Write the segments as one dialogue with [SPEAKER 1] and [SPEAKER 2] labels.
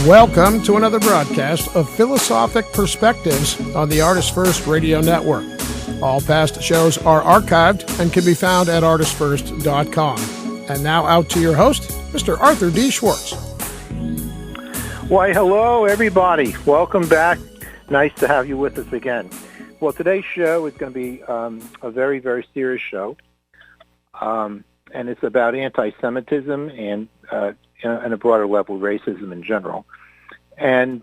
[SPEAKER 1] Welcome to another broadcast of Philosophic Perspectives on the Artist First Radio Network. All past shows are archived and can be found at artistfirst.com. And now out to your host, Mr. Arthur D. Schwartz.
[SPEAKER 2] Why, hello, everybody. Welcome back. Nice to have you with us again. Well, today's show is going to be a very, very serious show. And it's about anti-Semitism and on a broader level, racism in general. And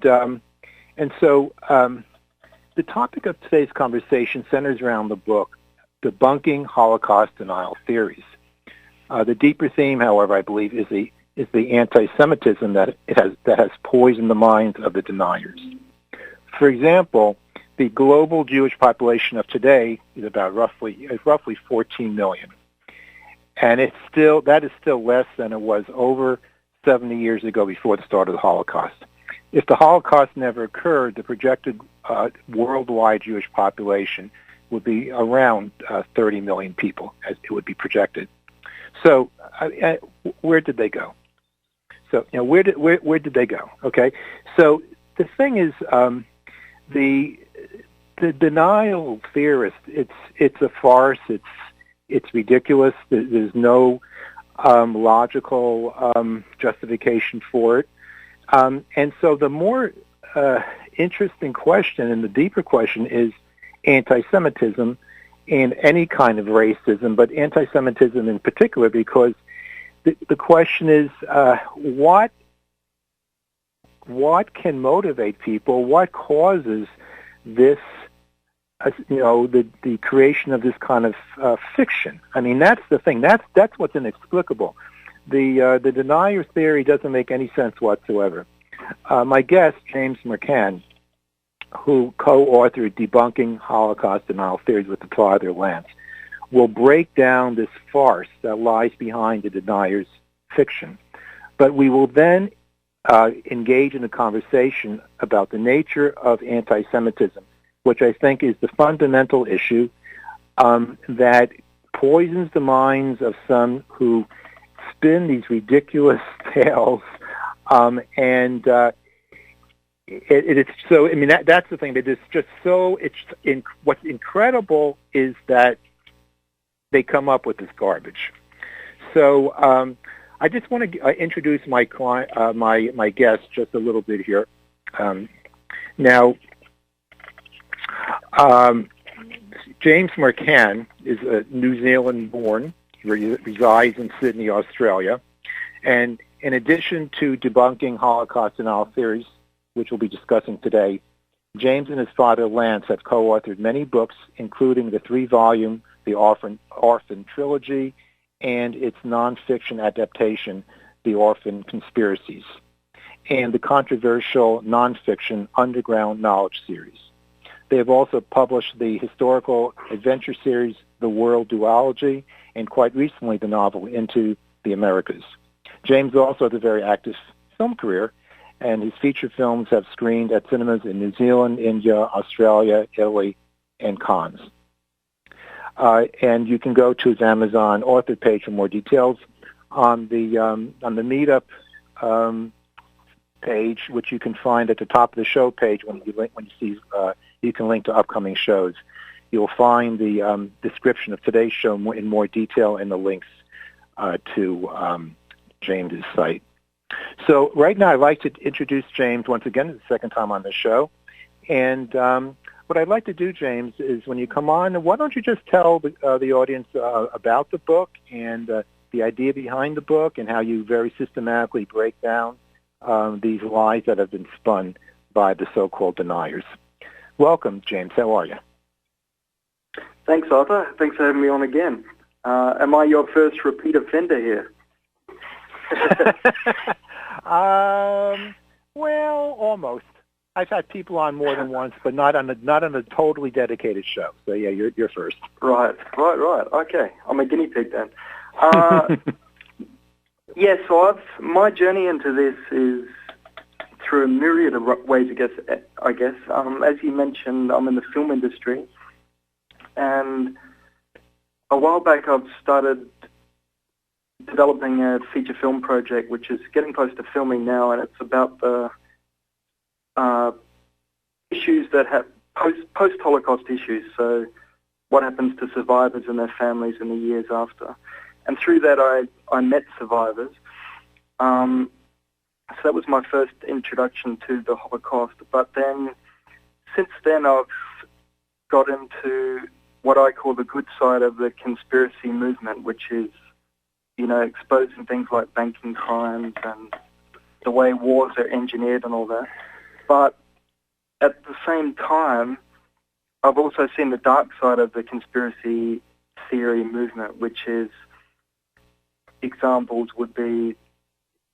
[SPEAKER 2] so the topic of today's conversation centers around the book, Debunking Holocaust Denial Theories. The deeper theme, however, I believe, is the anti-Semitism that has poisoned the minds of the deniers. For example, the global Jewish population of today is about roughly 14 million. And that is still less than it was over 70 years ago before the start of the Holocaust. If the Holocaust never occurred, the projected worldwide Jewish population would be around 30 million people, as it would be projected. So, where did they go? So, where did they go? Okay, so the thing is, the denial theorist, it's a farce. It's ridiculous. There's no logical justification for it. And so the more interesting question and the deeper question is anti-Semitism and any kind of racism, but anti-Semitism in particular, because the question is what can motivate people? What causes this? The creation of this kind of fiction. I mean, that's the thing. That's what's inexplicable. The denier theory doesn't make any sense whatsoever. My guest, James McCann, who co-authored Debunking Holocaust Denial Theories with Father Lance, will break down this farce that lies behind the denier's fiction. But we will then engage in a conversation about the nature of anti-Semitism, which I think is the fundamental issue that poisons the minds of some who spin these ridiculous tales. It's so. I mean, that's the thing. That it's just so. What's incredible is that they come up with this garbage. So I just want to introduce my client, my guest, just a little bit here. Now. James McCann is a New Zealand-born. He resides in Sydney, Australia. And in addition to debunking Holocaust denial theories, which we'll be discussing today, James and his father Lance have co-authored many books, including the 3-volume The Orphan Trilogy and its nonfiction adaptation, The Orphan Conspiracies, and the controversial nonfiction Underground Knowledge series. They have also published the historical adventure series, The World Duology, and quite recently the novel Into the Americas. James also has a very active film career, and his feature films have screened at cinemas in New Zealand, India, Australia, Italy, and Cannes. And you can go to his Amazon author page for more details. On the Meetup page, which you can find at the top of the show page when you see. You can link to upcoming shows. You'll find the description of today's show in more detail and the links to James's site. So right now I'd like to introduce James once again. It's the second time on the show. And what I'd like to do, James, is when you come on, why don't you just tell the audience about the book and the idea behind the book and how you very systematically break down these lies that have been spun by the so-called deniers. Welcome, James. How are you?
[SPEAKER 3] Thanks, Arthur. Thanks for having me on again. Am I your first repeat offender here?
[SPEAKER 2] Well, almost. I've had people on more than once, but not on a totally dedicated show. So yeah, you're first.
[SPEAKER 3] Right. Okay, I'm a guinea pig then. Yeah, so my journey into this is through a myriad of ways, I guess. As you mentioned, I'm in the film industry, and a while back I've started developing a feature film project, which is getting close to filming now, and it's about the issues that have post-Holocaust issues. So what happens to survivors and their families in the years after. And through that, I met survivors. So that was my first introduction to the Holocaust. But then, since then, I've got into what I call the good side of the conspiracy movement, which is, exposing things like banking crimes and the way wars are engineered and all that. But at the same time, I've also seen the dark side of the conspiracy theory movement, which is, examples would be,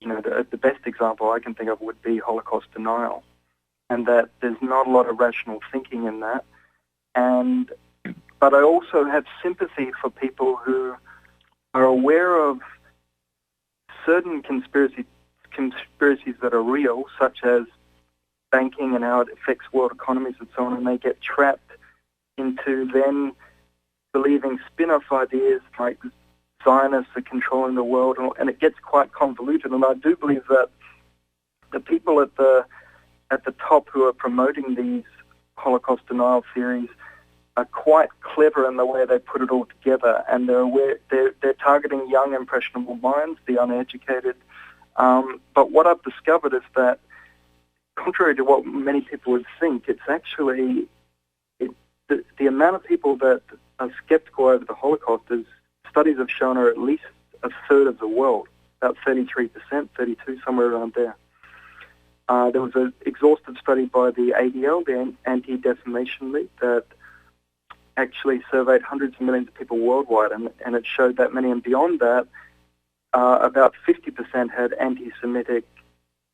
[SPEAKER 3] the best example I can think of would be Holocaust denial, and that there's not a lot of rational thinking in that. But I also have sympathy for people who are aware of certain conspiracies that are real, such as banking and how it affects world economies and so on, and they get trapped into then believing spin-off ideas like Zionists are controlling the world, and it gets quite convoluted. And I do believe that the people at the top who are promoting these Holocaust denial theories are quite clever in the way they put it all together, and they're targeting young, impressionable minds, the uneducated. But what I've discovered is that, contrary to what many people would think, it's actually the amount of people that are skeptical over the Holocaust is, studies have shown, are at least a third of the world, about 33%, 32%, somewhere around there. There was an exhaustive study by the ADL, the Anti-Defamation League, that actually surveyed hundreds of millions of people worldwide, and it showed that many, and beyond that, about 50% had anti-Semitic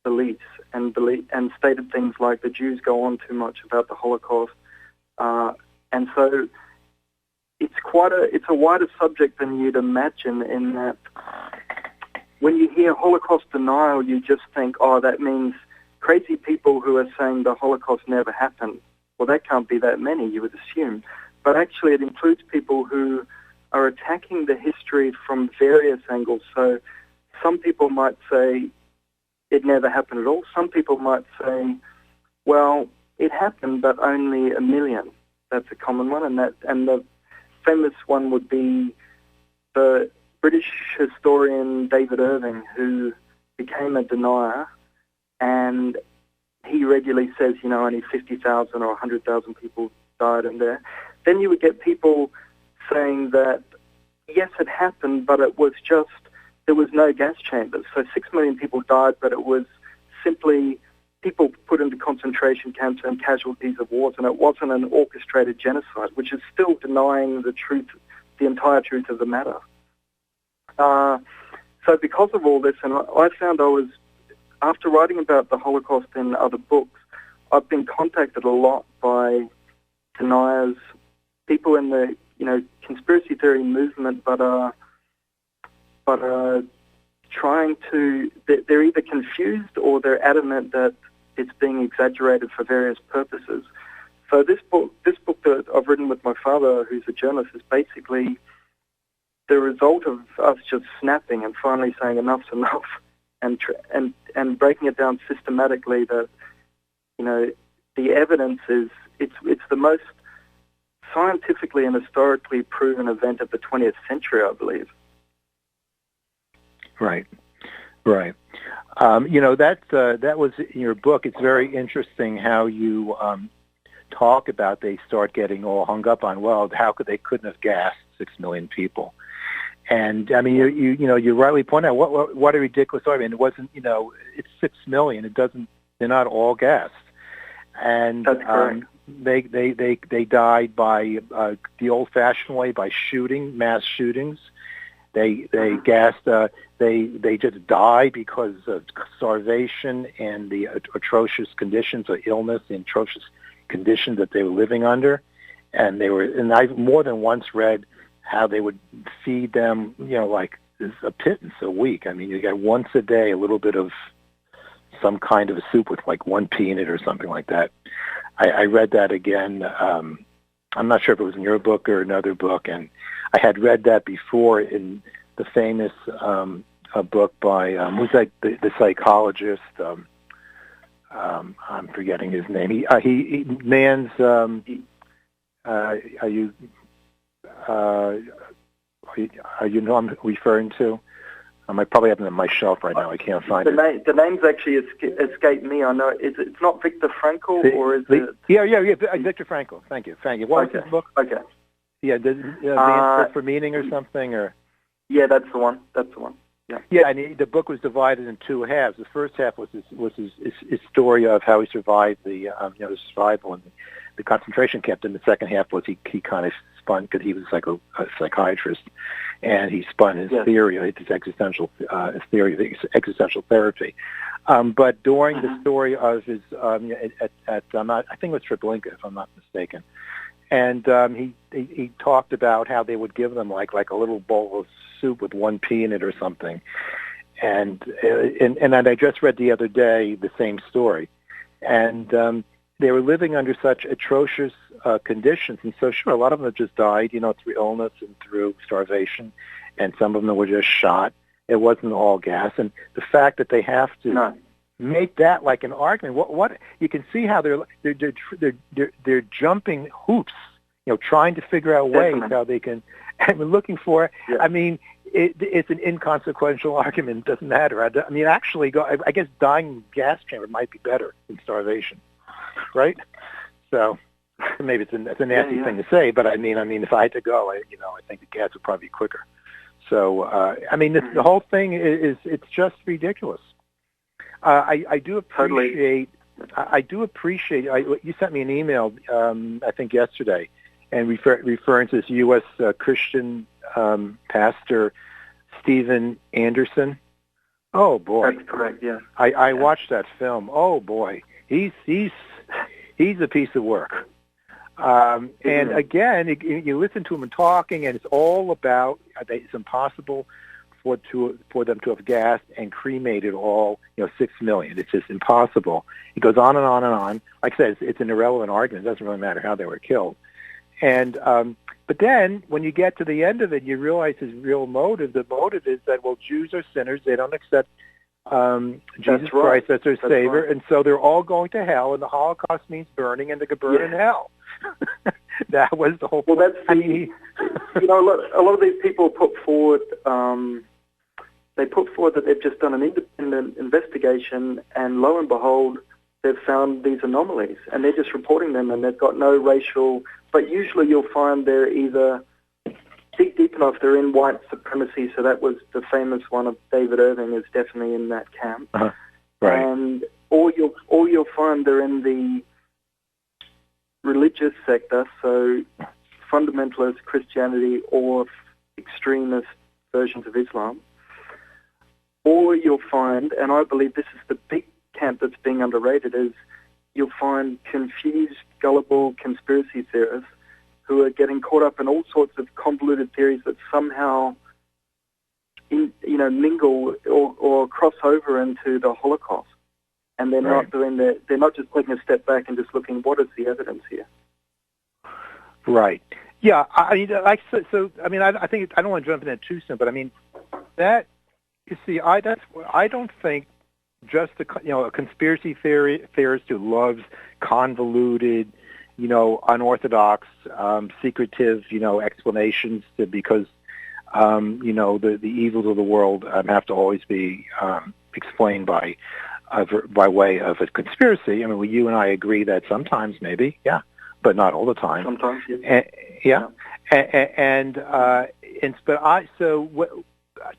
[SPEAKER 3] beliefs and stated things like the Jews go on too much about the Holocaust, and so it's a wider subject than you'd imagine, in that when you hear Holocaust denial, you just think, oh, that means crazy people who are saying the Holocaust never happened. Well, that can't be that many, you would assume. But actually it includes people who are attacking the history from various angles. So some people might say it never happened at all. Some people might say, well, it happened, but only 1 million. That's a common one, and the famous one would be the British historian David Irving, who became a denier, and he regularly says, only 50,000 or 100,000 people died in there. Then you would get people saying that, yes, it happened, but it was just, there was no gas chambers. So 6 million people died, but it was simply people put into concentration camps and casualties of wars, and it wasn't an orchestrated genocide, which is still denying the truth, the entire truth of the matter. So because of all this, and I found after writing about the Holocaust in other books, I've been contacted a lot by deniers, people in the conspiracy theory movement, but are trying to. They're either confused or they're adamant that it's being exaggerated for various purposes. So this book that I've written with my father, who's a journalist, is basically the result of us just snapping and finally saying enough's enough, and breaking it down systematically. That the evidence is it's the most scientifically and historically proven event of the 20th century, I believe.
[SPEAKER 4] Right. That was in your book. It's very interesting how you talk about they start getting all hung up on, well, how they couldn't have gassed 6 million people. And I mean, you rightly point out what a ridiculous argument. It wasn't, it's 6 million. They're not all gassed. And
[SPEAKER 3] that's correct.
[SPEAKER 4] They died by the old-fashioned way, by mass shootings. They gassed. They just died because of starvation and the atrocious conditions of illness, the atrocious conditions that they were living under. And I've more than once read how they would feed them, like a pittance a week. I mean, you get once a day a little bit of some kind of a soup with like one pea in it or something like that. I read that again. I'm not sure if it was in your book or another book, and I had read that before in the famous book by who's that, the psychologist. I'm forgetting his name. Man's. Are you know I'm referring to? I probably have them on my shelf right now. I can't find it.
[SPEAKER 3] The name's actually escaped me. I know it's not Viktor Frankl, or is it?
[SPEAKER 4] Yeah, Viktor Frankl. Thank you. What was his book?
[SPEAKER 3] Okay.
[SPEAKER 4] Yeah, the Answer for Meaning or something, or.
[SPEAKER 3] Yeah, that's the one. Yeah.
[SPEAKER 4] Yeah, and the book was divided in two halves. The first half was his story of how he survived the survival in the concentration camp. And the second half was he kind of spun, because he was a psychiatrist, and he spun his theory, his existential theory of existential therapy. But during the story of his I think it was Treblinka, if I'm not mistaken, and he talked about how they would give them like a little bowl of soup with one pea in it or something, and I just read the other day the same story, and they were living under such atrocious conditions, and so sure, a lot of them just died, through illness and through starvation, and some of them were just shot. It wasn't all gas, and the fact that they have to make that like an argument, what you can see how they're jumping hoops, trying to figure out ways how they can. And we're looking for.
[SPEAKER 3] Yeah.
[SPEAKER 4] I mean, it's an inconsequential argument. It doesn't matter. I mean, actually, I guess dying in a gas chamber might be better than starvation, right? So maybe it's a nasty thing to say, but I mean, if I had to go, I think the gas would probably be quicker. So I mean, the whole thing it's just ridiculous. I do appreciate.
[SPEAKER 3] Totally.
[SPEAKER 4] I do appreciate. You sent me an email, I think yesterday, and referring to this U.S. Christian pastor Steven Anderson. Oh boy,
[SPEAKER 3] that's correct. Yeah,
[SPEAKER 4] I watched that film. Oh boy, he's a piece of work. And again, you listen to him talking, and it's all about it's impossible for them to have gassed and cremated all 6 million. It's just impossible. He goes on and on and on. Like I said, it's an irrelevant argument. It doesn't really matter how they were killed. And but then when you get to the end of it, you realize his real motive. The motive is that Jews are sinners. They don't accept Jesus Christ as their Savior, and so they're all going to hell. And the Holocaust means burning, and they could burn in hell. That was the whole point.
[SPEAKER 3] Well, that's a lot of these people put forward. They put forward that they've just done an independent investigation, and lo and behold, they've found these anomalies, and they're just reporting them, and they've got no racial. But usually, you'll find they're either deep enough. They're in white supremacy. So that was the famous one of David Irving is definitely in that camp.
[SPEAKER 4] Right.
[SPEAKER 3] And or you'll find they're in the religious sector, so fundamentalist Christianity or extremist versions of Islam. Or you'll find, and I believe this is the big camp that's being underrated, is you'll find confused, gullible conspiracy theorists who are getting caught up in all sorts of convoluted theories that somehow mingle or cross over into the Holocaust. And they're not doing they're not just taking a step back and just looking, what is the evidence here?
[SPEAKER 4] Right. Yeah. I think I don't want to jump in that too soon, but I mean that. You see, I don't think just a conspiracy theorist who loves convoluted, unorthodox, secretive, explanations because the evils of the world have to always be explained by way of a conspiracy. I mean, you and I agree that sometimes maybe, yeah, but not all the time.
[SPEAKER 3] Sometimes, yeah.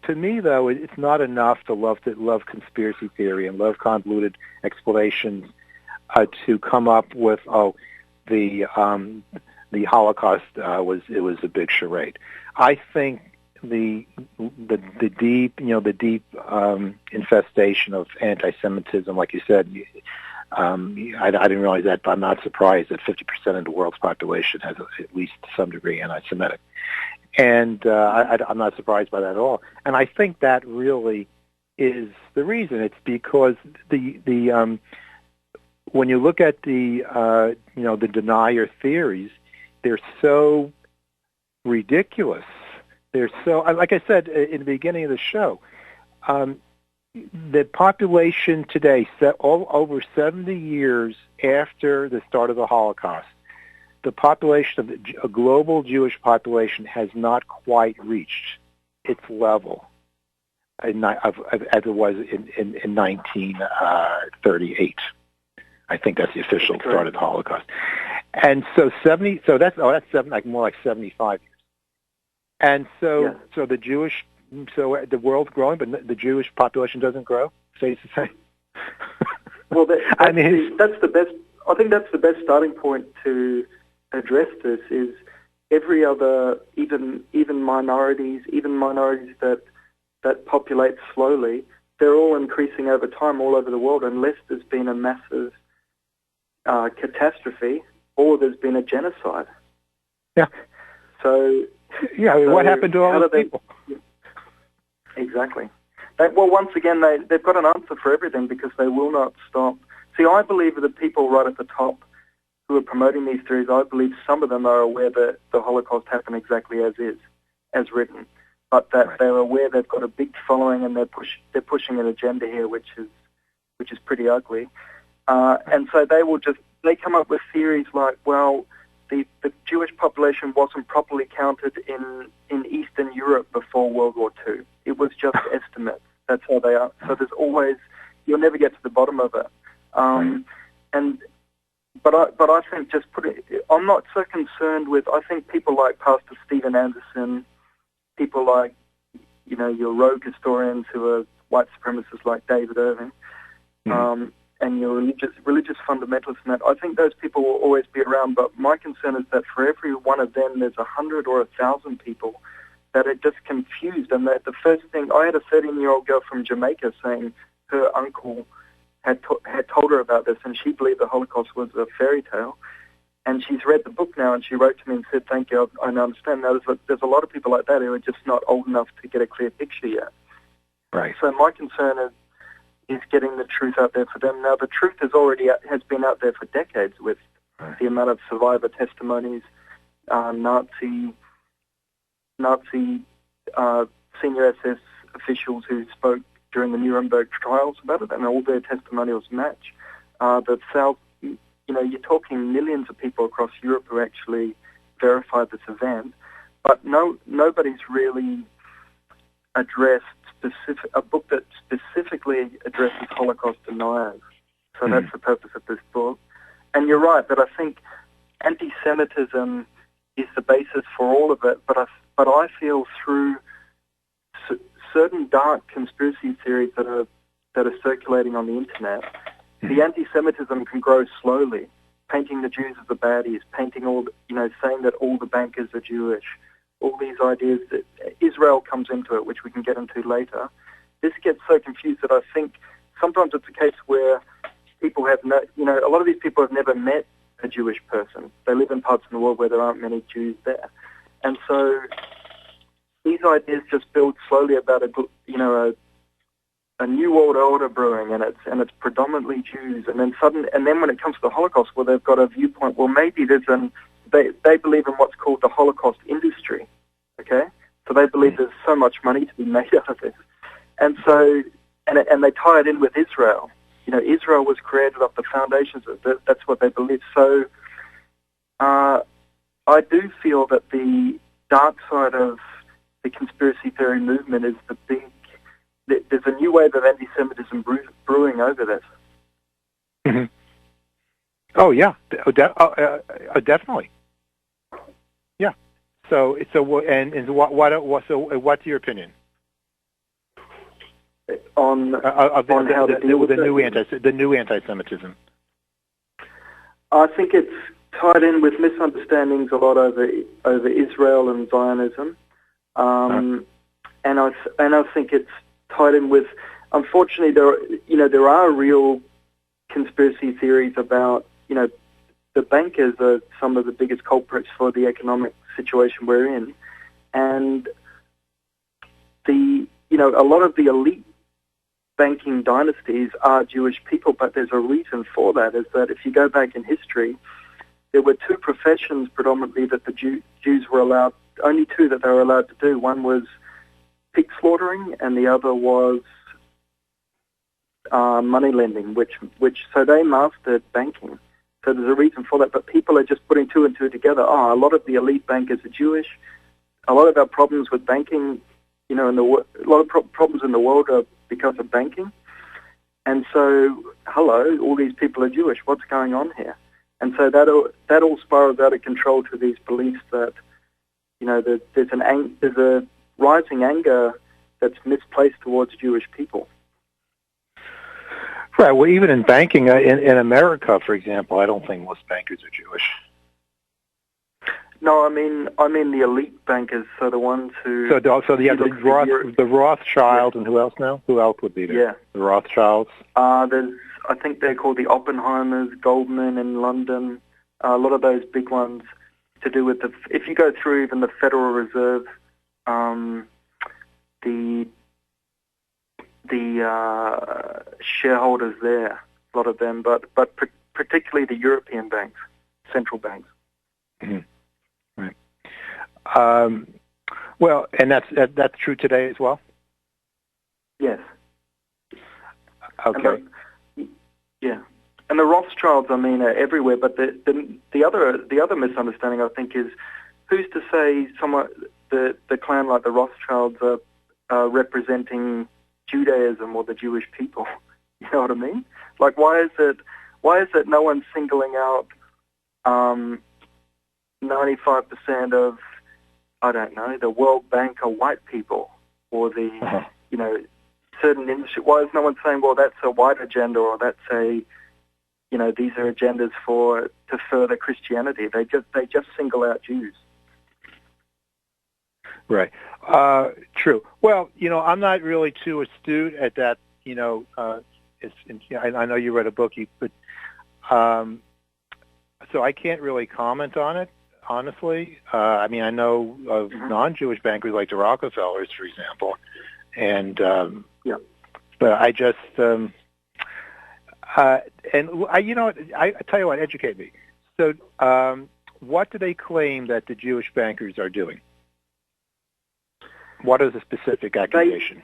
[SPEAKER 4] To me, though, it's not enough to love conspiracy theory and love convoluted explanations to come up with the Holocaust was a big charade. I think the deep infestation of anti-Semitism, like you said, I didn't realize that, but I'm not surprised that 50% of the world's population has at least to some degree anti-Semitic. And I'm not surprised by that at all. And I think that really is the reason. It's because the when you look at the denier theories, they're so ridiculous. They're so, like I said in the beginning of the show, the population today, over 70 years after the start of the Holocaust, the population of a global Jewish population has not quite reached its level as it was in 1938. I think that's the official start of the Holocaust. And so that's more like 75 years. And so the world's growing, but the Jewish population doesn't grow. Safe to say.
[SPEAKER 3] Well, that's the best. I think that's the best starting point to address this. Is every other, even minorities that populate slowly, they're all increasing over time all over the world, unless there's been a massive catastrophe or there's been a genocide.
[SPEAKER 4] Yeah.
[SPEAKER 3] So.
[SPEAKER 4] Yeah, what happened to all those people?
[SPEAKER 3] Exactly. Well, once again, they've got an answer for everything because they will not stop. See, I believe that the people right at the top who are promoting these theories, I believe some of them are aware that the Holocaust happened exactly as is, as written, but that they're aware they've got a big following and they're pushing an agenda here, which is pretty ugly. And so they come up with theories like, well, the Jewish population wasn't properly counted in Eastern Europe before World War II. It was just estimates. That's how they are. So there's always, you'll never get to the bottom of it. But I think I'm not so concerned with, I think people like Pastor Steven Anderson, people like, your rogue historians who are white supremacists like David Irving, and your religious fundamentalists and that, I think those people will always be around, but my concern is that for every one of them, there's 100 or 1,000 people that are just confused, and that the first thing, I had a 13-year-old girl from Jamaica saying her uncle had told her about this, and she believed the Holocaust was a fairy tale, and she's read the book now, and she wrote to me and said, thank you, I understand. Now, there's a lot of people like that who are just not old enough to get a clear picture yet.
[SPEAKER 4] Right.
[SPEAKER 3] So my concern is getting the truth out there for them. Now, the truth has been out there for decades with the amount of survivor testimonies, Nazi senior SS officials who spoke during the Nuremberg trials about it, and all their testimonials match. You're talking millions of people across Europe who actually verified this event, but nobody's really addressed a book that specifically addresses Holocaust deniers. So that's the purpose of this book. And you're right that I think anti-Semitism is the basis for all of it, but I feel through certain dark conspiracy theories that are circulating on the internet, the anti-Semitism can grow slowly, painting the Jews as the baddies, saying that all the bankers are Jewish, all these ideas that Israel comes into it, which we can get into later. This gets so confused that I think sometimes it's a case where people have a lot of these people have never met a Jewish person. They live in parts of the world where there aren't many Jews there. And so these ideas just build slowly about a new world order brewing, and it's predominantly Jews. And then when it comes to the Holocaust, well, they've got a viewpoint. Well, maybe they believe in what's called the Holocaust industry. Okay, so they believe there's so much money to be made out of this, and so and they tie it in with Israel. Israel was created off the foundations of it. That's what they believe. So I do feel that the dark side of the conspiracy theory movement is there's a new wave of anti-Semitism brewing over this.
[SPEAKER 4] Mm-hmm. Oh yeah, definitely. Yeah. So what's your opinion
[SPEAKER 3] on how
[SPEAKER 4] the new anti-Semitism?
[SPEAKER 3] I think it's tied in with misunderstandings a lot over Israel and Zionism, and I think it's tied in with, unfortunately, there are real conspiracy theories about, the bankers are some of the biggest culprits for the economic situation we're in, and a lot of the elite banking dynasties are Jewish people, but there's a reason for that, is that if you go back in history, there were two professions predominantly that the Jews were allowed, only two that they were allowed to do. One was pig slaughtering, and the other was money lending, which so they mastered banking. So there's a reason for that, but people are just putting two and two together. Oh, a lot of the elite bankers are Jewish. A lot of our problems with banking, a lot of problems in the world are because of banking. And so, hello, all these people are Jewish. What's going on here? And so that all spirals out of control to these beliefs that, there's a rising anger that's misplaced towards Jewish people.
[SPEAKER 4] Right. Well, even in banking, in America, for example, I don't think most bankers are Jewish.
[SPEAKER 3] No, I mean the elite bankers, so the ones who...
[SPEAKER 4] So the Rothschilds, and who else now? Who else would be there?
[SPEAKER 3] Yeah.
[SPEAKER 4] The Rothschilds?
[SPEAKER 3] I think they're called the Oppenheimers, Goldman in London, a lot of those big ones to do with if you go through even the Federal Reserve, the shareholders there, a lot of them, but particularly the European banks, central banks.
[SPEAKER 4] Mm-hmm. Right. Well, and that's true today as well?
[SPEAKER 3] Yes.
[SPEAKER 4] Okay.
[SPEAKER 3] Yeah. And the Rothschilds, are everywhere. But the other misunderstanding, I think, is who's to say the clan like the Rothschilds are representing Judaism or the Jewish people? You know what I mean? Like, why is it no one's singling out 95% of, I don't know, the World Bank are white people, or the certain industry? Why is no one saying, well, that's a white agenda, or that's a these are agendas to further Christianity? They just single out Jews.
[SPEAKER 4] Right. True. Well, I'm not really too astute at that. I know you read a book, so I can't really comment on it, honestly. I know of non-Jewish bankers like the Rockefellers, for example, and but I just I tell you what, educate me. So, what do they claim that the Jewish bankers are doing? What is the specific accusation?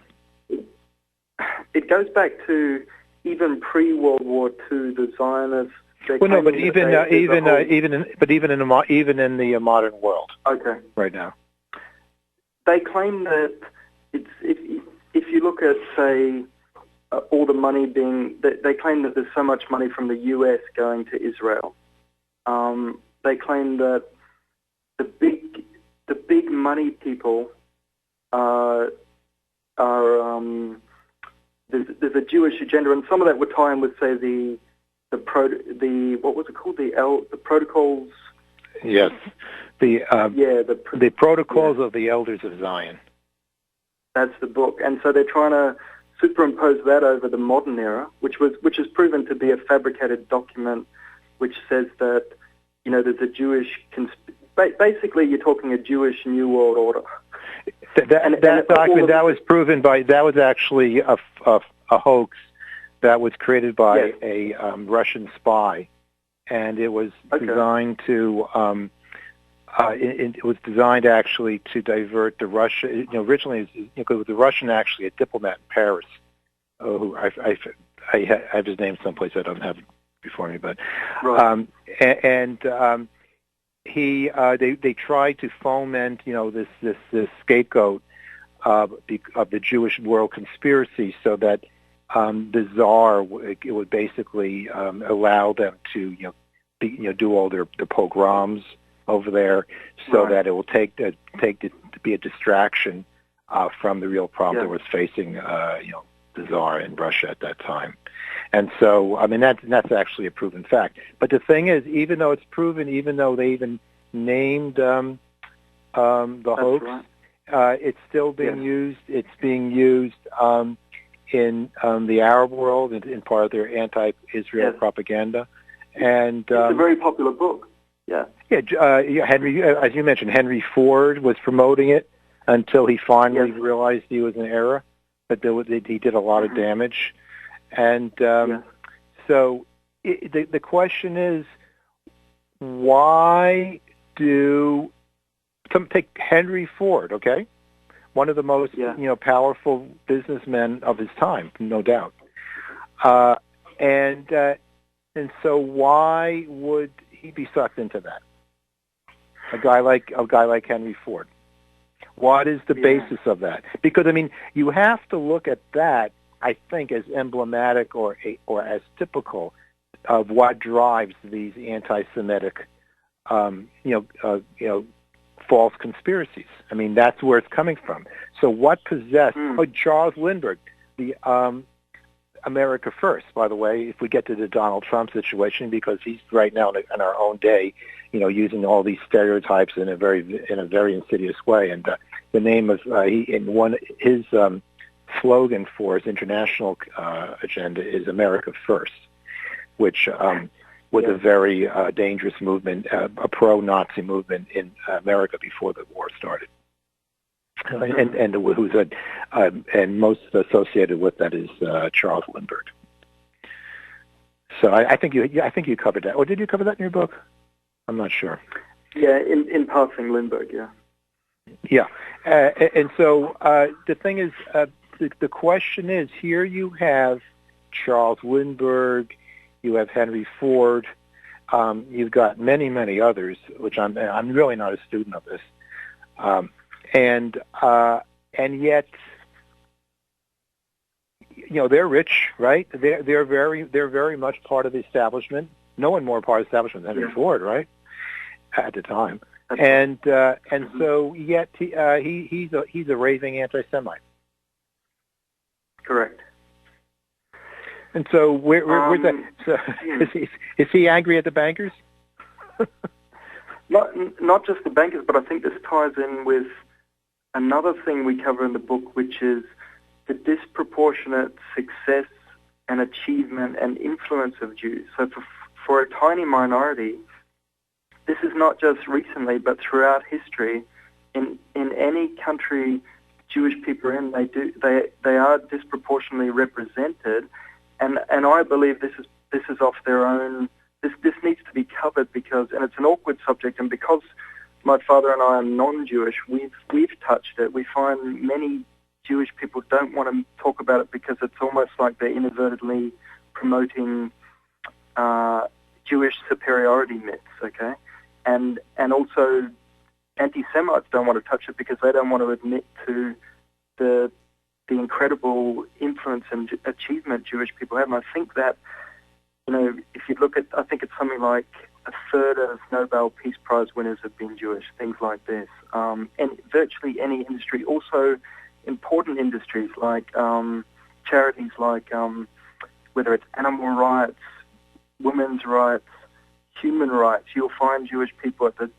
[SPEAKER 3] It goes back to even pre-World War II, the Zionists.
[SPEAKER 4] Well, no, but even in the modern world,
[SPEAKER 3] okay,
[SPEAKER 4] right now,
[SPEAKER 3] they claim that it's if you look at, say, all the money they claim that there's so much money from the U.S. going to Israel. They claim that the big money people are there's a Jewish agenda, and some of that would tie in with, say, the what was it called, the protocols?
[SPEAKER 4] Yes, the protocols of the Elders of Zion.
[SPEAKER 3] That's the book, and so they're trying to superimpose that over the modern era, which is proven to be a fabricated document, which says that there's a Jewish basically you're talking a Jewish New World Order.
[SPEAKER 4] That document was proven that was actually a hoax that was created by a Russian spy, and it was designed to it was designed actually to divert the Russia. Originally, because the Russian actually a diplomat in Paris, who I have his name someplace. I don't have it before me, but
[SPEAKER 3] right.
[SPEAKER 4] They tried to foment this scapegoat of the Jewish world conspiracy, so that the Tsar would basically allow them to do all their pogroms over there, so that it will take to be a distraction from the real problem that was facing the Tsar in Russia at that time. And so, that's actually a proven fact. But the thing is, even though it's proven, even though they even named the hoax, it's still being used. It's being used in the Arab world in part of their anti-Israel propaganda. And
[SPEAKER 3] it's a very popular book.
[SPEAKER 4] Henry, as you mentioned, Henry Ford was promoting it until he finally realized he was in error, but he did a lot of damage. And so the question is, why take Henry Ford, okay? One of the most powerful businessmen of his time, no doubt. And so why would he be sucked into that? A guy like Henry Ford. What is the basis of that? Because I mean, you have to look at that, I think, as emblematic or as typical of what drives these anti-Semitic, false conspiracies. I mean, that's where it's coming from. So what possessed Charles Lindbergh, the America First, by the way, if we get to the Donald Trump situation, because he's right now in our own day, using all these stereotypes in a very insidious way. And the name of his slogan for his international agenda is America First, which was a very dangerous movement, a pro-Nazi movement in America before the war started. And most associated with that is Charles Lindbergh. So I think you covered that. Or did you cover that in your book? I'm not sure.
[SPEAKER 3] Yeah, in passing, Lindbergh. Yeah.
[SPEAKER 4] Yeah, and so the thing is, the question is: here you have Charles Lindbergh, you have Henry Ford, you've got many others, which I'm really not a student of this. And yet, they're rich, right? They're very much part of the establishment. No one more part of the establishment than Henry Ford, right? At the time, and so yet he's a raving anti-Semite.
[SPEAKER 3] Correct.
[SPEAKER 4] And so where's that? So is he angry at the bankers?
[SPEAKER 3] Not just the bankers, but I think this ties in with another thing we cover in the book, which is the disproportionate success and achievement and influence of Jews. So for a tiny minority, this is not just recently, but throughout history. In any country Jewish people are in, they are disproportionately represented, and I believe this is off their own. This needs to be covered because it's an awkward subject, and because my father and I are non-Jewish, we've touched it. We find many Jewish people don't want to talk about it because it's almost like they're inadvertently promoting Jewish superiority myths, okay? And also anti-Semites don't want to touch it because they don't want to admit to the incredible influence and achievement Jewish people have. And I think that, if you look at, I think it's something like a third of Nobel Peace Prize winners have been Jewish, things like this. And virtually any industry, also important industries like charities like whether it's animal rights, women's rights, human rights, you'll find Jewish people at the,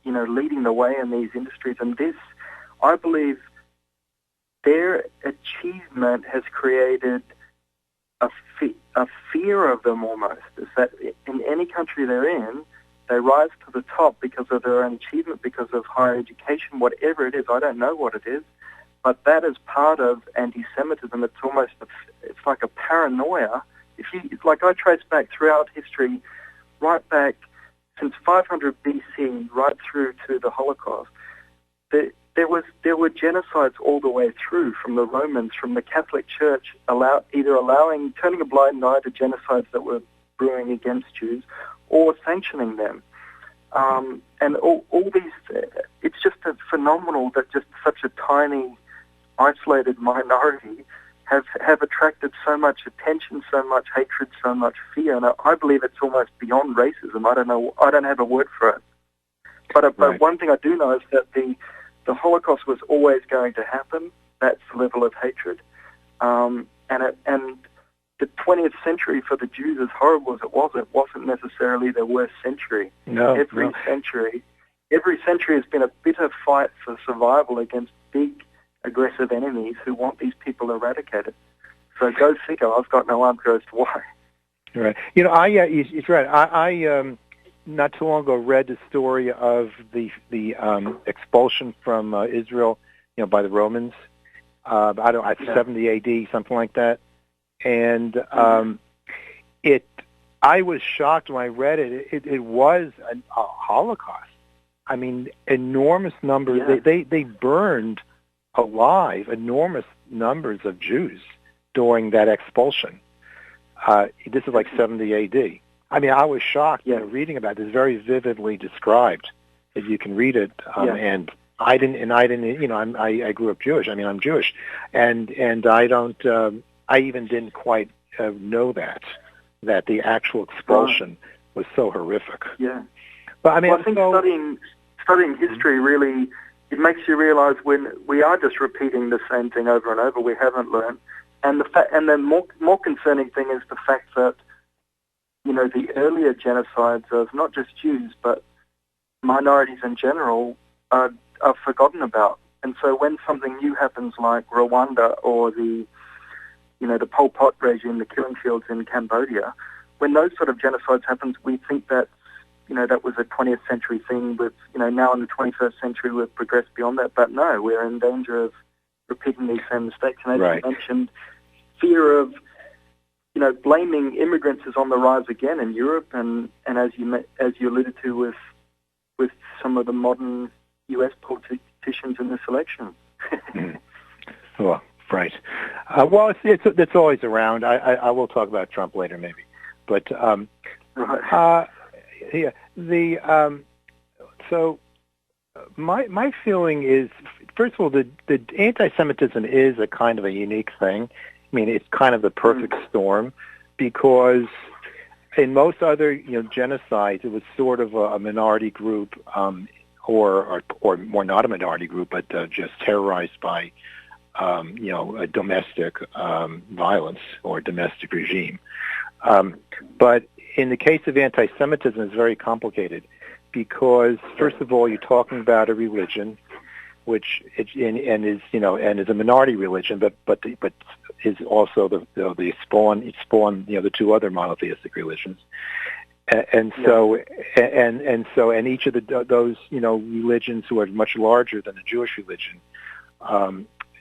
[SPEAKER 3] leading the way in these industries. And this, I believe, their achievement has created a fear of them almost. Is that in any country they're in, they rise to the top because of their own achievement, because of higher education, whatever it is. I don't know what it is, but that is part of anti-Semitism. It's like a paranoia. I trace back throughout history, right back since 500 BC, right through to the Holocaust. There were genocides all the way through, from the Romans, from the Catholic Church, turning a blind eye to genocides that were brewing against Jews, or sanctioning them. And all these, it's just phenomenal that just such a tiny, isolated minority have attracted so much attention, so much hatred, so much fear. And I believe it's almost beyond racism. I don't know. I don't have a word for it. But one thing I do know is that the Holocaust was always going to happen. That's the level of hatred. And the 20th century for the Jews, as horrible as it wasn't necessarily their worst century. Every century has been a bitter fight for survival against big, aggressive enemies who want these people eradicated. So go figure. I've got no answer as to why.
[SPEAKER 4] Right. It's right. I not too long ago read the story of the expulsion from Israel, by the Romans. 70 A.D., something like that. And I was shocked when I read it. It was a Holocaust. I mean, enormous numbers. Yeah. They burned alive enormous numbers of Jews during that expulsion. This is like 70 A.D. I mean, I was shocked reading about it. It's very vividly described. If you can read it, and I didn't. You know, I grew up Jewish. I mean, I'm Jewish, and I don't. I even didn't quite know that the actual expulsion was so horrific.
[SPEAKER 3] Yeah.
[SPEAKER 4] But I mean,
[SPEAKER 3] I think studying history really, it makes you realize when we are just repeating the same thing over and over. We haven't learned, and the more concerning thing is the fact that, you know, the earlier genocides of not just Jews but minorities in general are forgotten about. And so when something new happens, like Rwanda or the Pol Pot regime, the killing fields in Cambodia, when those sort of genocides happen, we think that, you know, that was a 20th century thing. With, you know, now in the 21st century we've progressed beyond that. But no, we're in danger of repeating these same mistakes. And as you mentioned, fear of, you know, blaming immigrants is on the rise again in Europe, and as you alluded to with some of the modern U.S. politicians in this election.
[SPEAKER 4] Well, right. Well, it's always around. I will talk about Trump later, maybe, but yeah. So my feeling is, first of all, the anti-Semitism is a kind of a unique thing. I mean, it's kind of the perfect storm, because in most other, you know, genocides, it was sort of a minority group, or more not a minority group, but just terrorized by, you know, a domestic violence or domestic regime. But in the case of anti-Semitism, it's very complicated, because first of all, you're talking about a religion, which is, you know, and is a minority religion, but is also the spawn, you know, the two other monotheistic religions, and so each of those, you know, religions, who are much larger than the Jewish religion,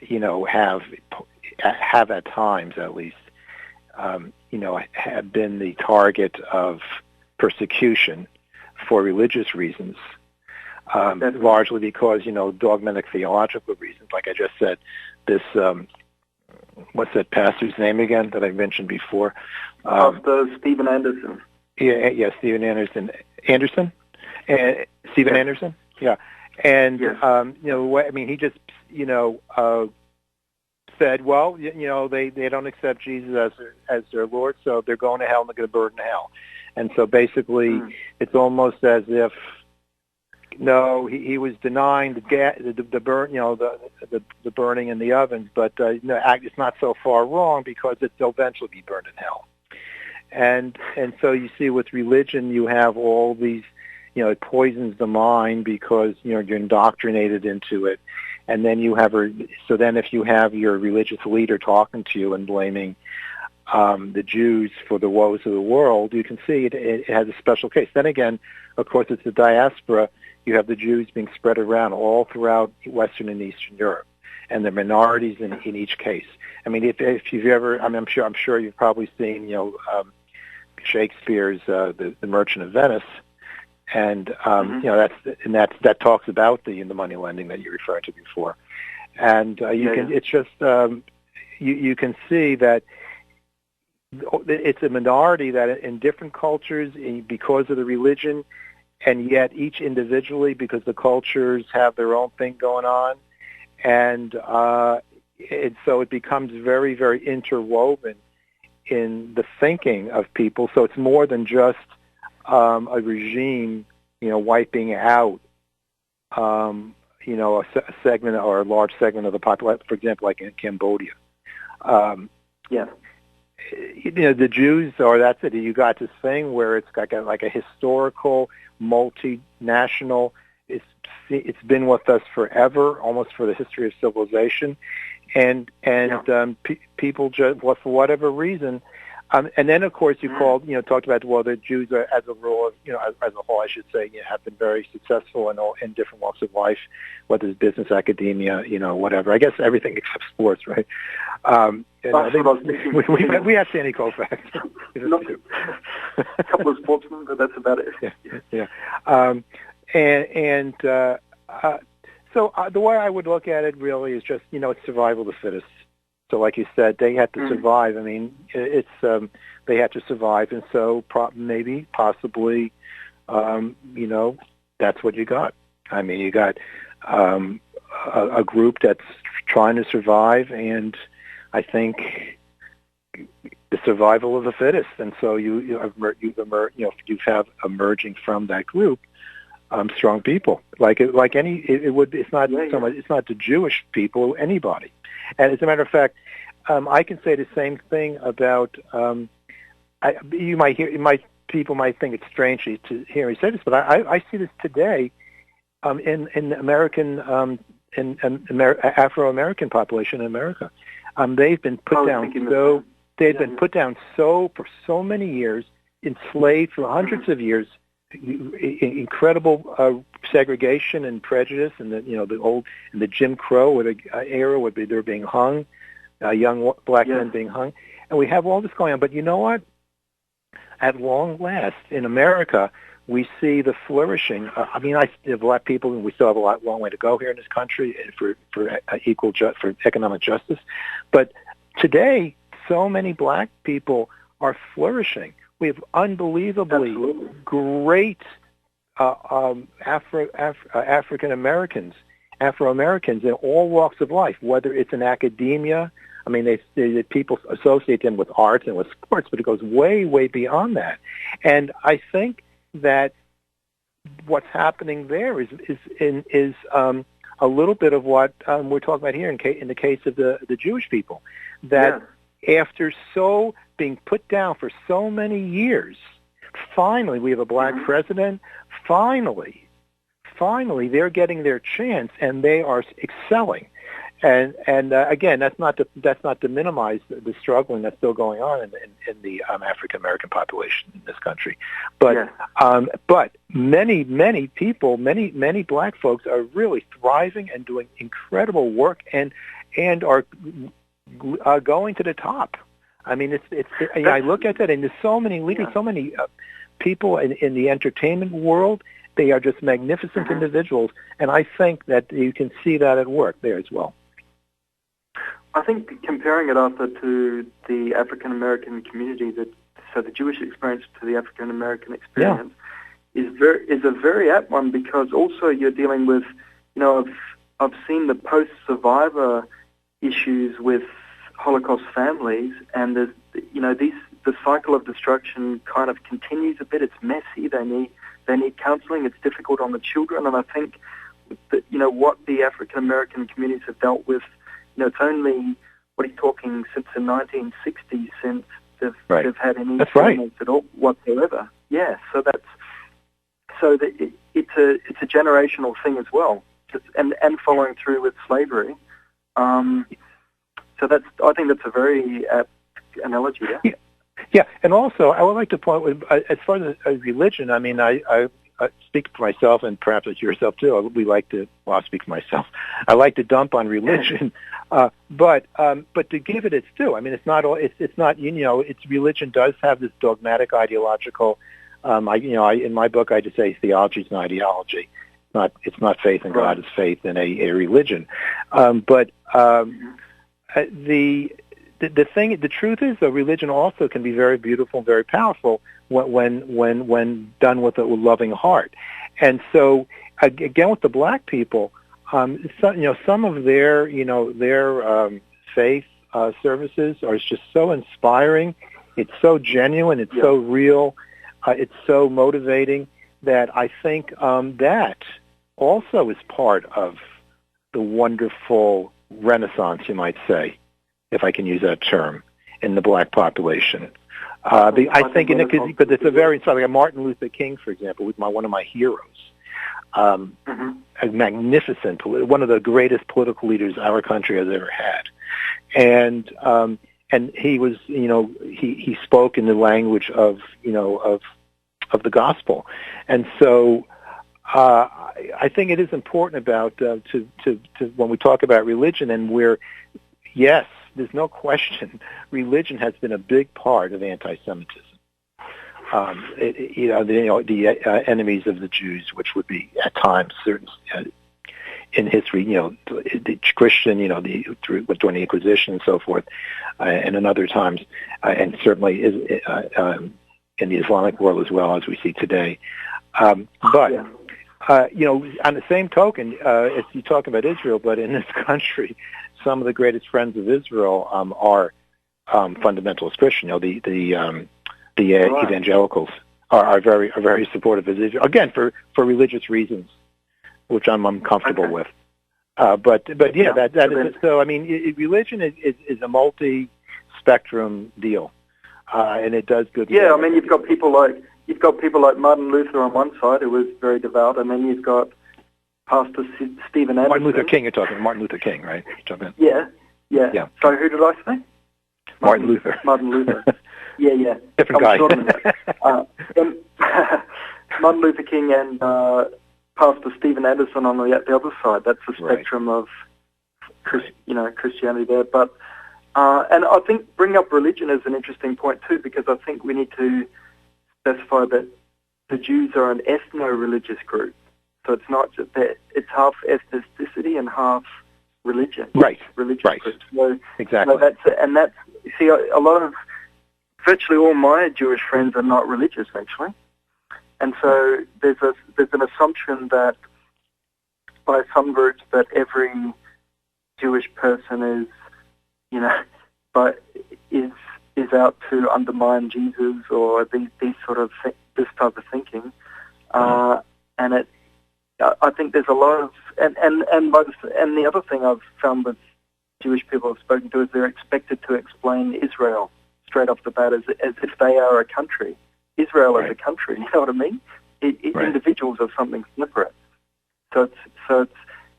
[SPEAKER 4] you know, have at times, at least, you know, have been the target of persecution for religious reasons. Largely because, you know, dogmatic theological reasons. Like I just said, this, what's that pastor's name again that I mentioned before?
[SPEAKER 3] Stephen Anderson.
[SPEAKER 4] Yeah, Stephen Anderson. Stephen Anderson? Yeah. And, you know, I mean, he just, you know, said, well, you know, they don't accept Jesus as their Lord, so they're going to hell and they're going to burn in hell. And so basically it's almost as if, no, he was denying the burn, you know, the burning in the ovens, but no, it's not so far wrong, because it'll eventually be burned in hell. And so you see, with religion, you have all these, you know, it poisons the mind, because, you know, you're indoctrinated into it, and then you have so then if you have your religious leader talking to you and blaming the Jews for the woes of the world, you can see it has a special case. Then again, of course, it's the diaspora. You have the Jews being spread around all throughout Western and Eastern Europe, and the minorities in each case. I mean, if you've ever, I mean, I'm sure you've probably seen, you know, Shakespeare's the Merchant of Venice, and you know, that talks about the money lending that you referred to before, and it's just you can see that it's a minority that in different cultures, because of the religion, and yet each individually, because the cultures have their own thing going on, and so it becomes very, very interwoven in the thinking of people. So it's more than just a regime, you know, wiping out, you know, a segment or a large segment of the population, for example, like in Cambodia. You know, the Jews, or that's it. You got this thing where it's got like a historical, multinational. It's been with us forever, almost for the history of civilization, and people just, well, for whatever reason, and then of course you talked about, well, the Jews are, as a rule, you know, as a whole, I should say, you know, have been very successful in different walks of life, whether it's business, academia, you know, whatever. I guess everything except sports, right? We have Sandy Koufax.
[SPEAKER 3] A couple of sportsmen, but that's about it.
[SPEAKER 4] Yeah. So the way I would look at it really is just, you know, it's survival of the fittest. So, like you said, they had to survive. I mean, it's they had to survive, and so maybe, possibly, that's what you got. I mean, you got a group that's trying to survive, and I think the survival of the fittest. And so you have emerging from that group strong people. It's not so much. It's not the Jewish people. Anybody. And as a matter of fact, I can say the same thing about. People might think it's strange to hear me say this, but I see this today in American Afro-American population in America. They've been put down for so many years, enslaved for hundreds of years, incredible segregation and prejudice, and the Jim Crow era would be they're being hung, young black men being hung, and we have all this going on. But you know what? At long last, in America, we see the flourishing. Black people, and we still have a long way to go here in this country for economic justice. But today, so many black people are flourishing. We have unbelievably great African Americans, Afro-Americans in all walks of life, whether it's in academia. I mean, people associate them with arts and with sports, but it goes way, way beyond that. And I think that what's happening there is a little bit of what we're talking about here in the case of the Jewish people, that after being put down for so many years, finally we have a black president. Finally, they're getting their chance, and they are excelling. And again, that's not to minimize the struggling that's still going on in the African American population in this country, but many people, many black folks are really thriving and doing incredible work and are going to the top. I mean, I look at that, and there's so many leaders, so many people in the entertainment world. They are just magnificent individuals, and I think that you can see that at work there as well.
[SPEAKER 3] I think comparing it, Arthur, to the African American community, so the Jewish experience to the African American experience, is a very apt one, because also you're dealing with, I've seen the post-survivor issues with Holocaust families, and there's, the cycle of destruction kind of continues a bit. It's messy. They need counseling. It's difficult on the children, and I think that what the African American communities have dealt with. It's only, what are you talking, since the 1960s, since they've had any settlements at all whatsoever. Yeah, it's a generational thing as well, and following through with slavery. I think that's a very apt analogy.
[SPEAKER 4] Yeah, and also I would like to point, as far as religion, I mean, I speak for myself, and perhaps it's yourself too. I'll speak for myself. I like to dump on religion, but to give it its due. I mean, it's not religion does have this dogmatic ideological. In my book I just say theology is an ideology. It's not faith in God. It's faith in a religion. The truth is, though, religion also can be very beautiful and very powerful when done with a loving heart. And so, again, with the black people, some of their faith services are just so inspiring. It's so genuine. It's so real. It's so motivating that I think that also is part of the wonderful renaissance, you might say, if I can use that term, in the black population. I think, but it's like Martin Luther King, for example, was one of my heroes. A magnificent, one of the greatest political leaders our country has ever had, and he was, he spoke in the language of the gospel, and so I think it is important about to when we talk about religion, and where, yes, there's no question, religion has been a big part of anti-Semitism. The enemies of the Jews, which would be at times certain in history, the Christian, during the Inquisition and so forth, and in other times, and certainly in the Islamic world as well as we see today. But on the same token, as you talk about Israel, but in this country, some of the greatest friends of Israel are fundamentalist Christian. The evangelicals are very supportive of Israel, again for religious reasons, which I'm comfortable with. But yeah, that is so. I mean, religion is a multi-spectrum deal, and it does good.
[SPEAKER 3] Yeah, I mean, you've got people like Martin Luther on one side, who was very devout, and then you've got Pastor Stephen Anderson.
[SPEAKER 4] Martin Luther King, you're talking Martin Luther King, right?
[SPEAKER 3] Yeah. So who did I say?
[SPEAKER 4] Martin Luther.
[SPEAKER 3] Martin Luther. Yeah.
[SPEAKER 4] Different guy.
[SPEAKER 3] Martin Luther King and Pastor Stephen Anderson on the other side. That's the spectrum of Christianity there. But and I think bringing up religion is an interesting point too, because I think we need to specify that the Jews are an ethno-religious group. So it's not just that, it's half ethnicity and half religion.
[SPEAKER 4] Right.
[SPEAKER 3] Religious
[SPEAKER 4] right.
[SPEAKER 3] groups. So,
[SPEAKER 4] exactly.
[SPEAKER 3] A lot of, virtually all my Jewish friends are not religious, actually. And so there's an assumption that by some groups that every Jewish person is out to undermine Jesus or these sort of this type of thinking, and I think there's a lot of and the other thing I've found with Jewish people I've spoken to is they're expected to explain Israel straight off the bat as if they are a country. Israel is a country, you know what I mean? Individuals are something separate. So it's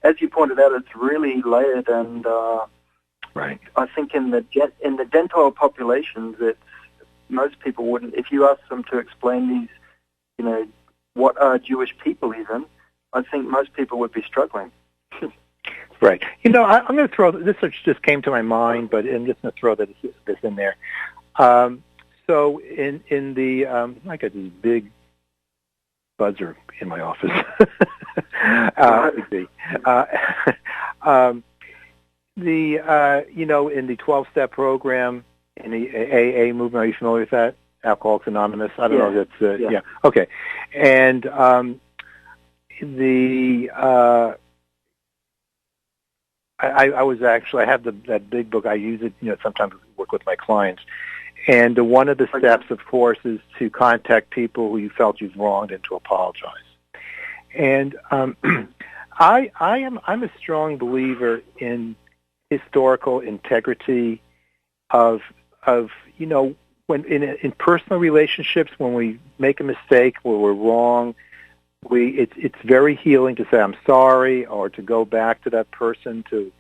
[SPEAKER 3] as you pointed out, it's really layered, and I think in the Gentile populations, most people wouldn't. If you ask them to explain these, what are Jewish people even, I think most people would be struggling.
[SPEAKER 4] Right. I'm going to throw this, which just came to my mind, but I'm just going to throw this in there. So in the I got this big buzzer in my office. In the 12-step program in the AA movement, are you familiar with that? Alcoholics Anonymous. I don't know. That's okay. And I have that big book. I use it, sometimes work with my clients. And one of the steps, of course, is to contact people who you felt you've wronged and to apologize. And I'm a strong believer in historical integrity of when in personal relationships, when we make a mistake, when we're wrong, it's very healing to say I'm sorry, or to go back to that person to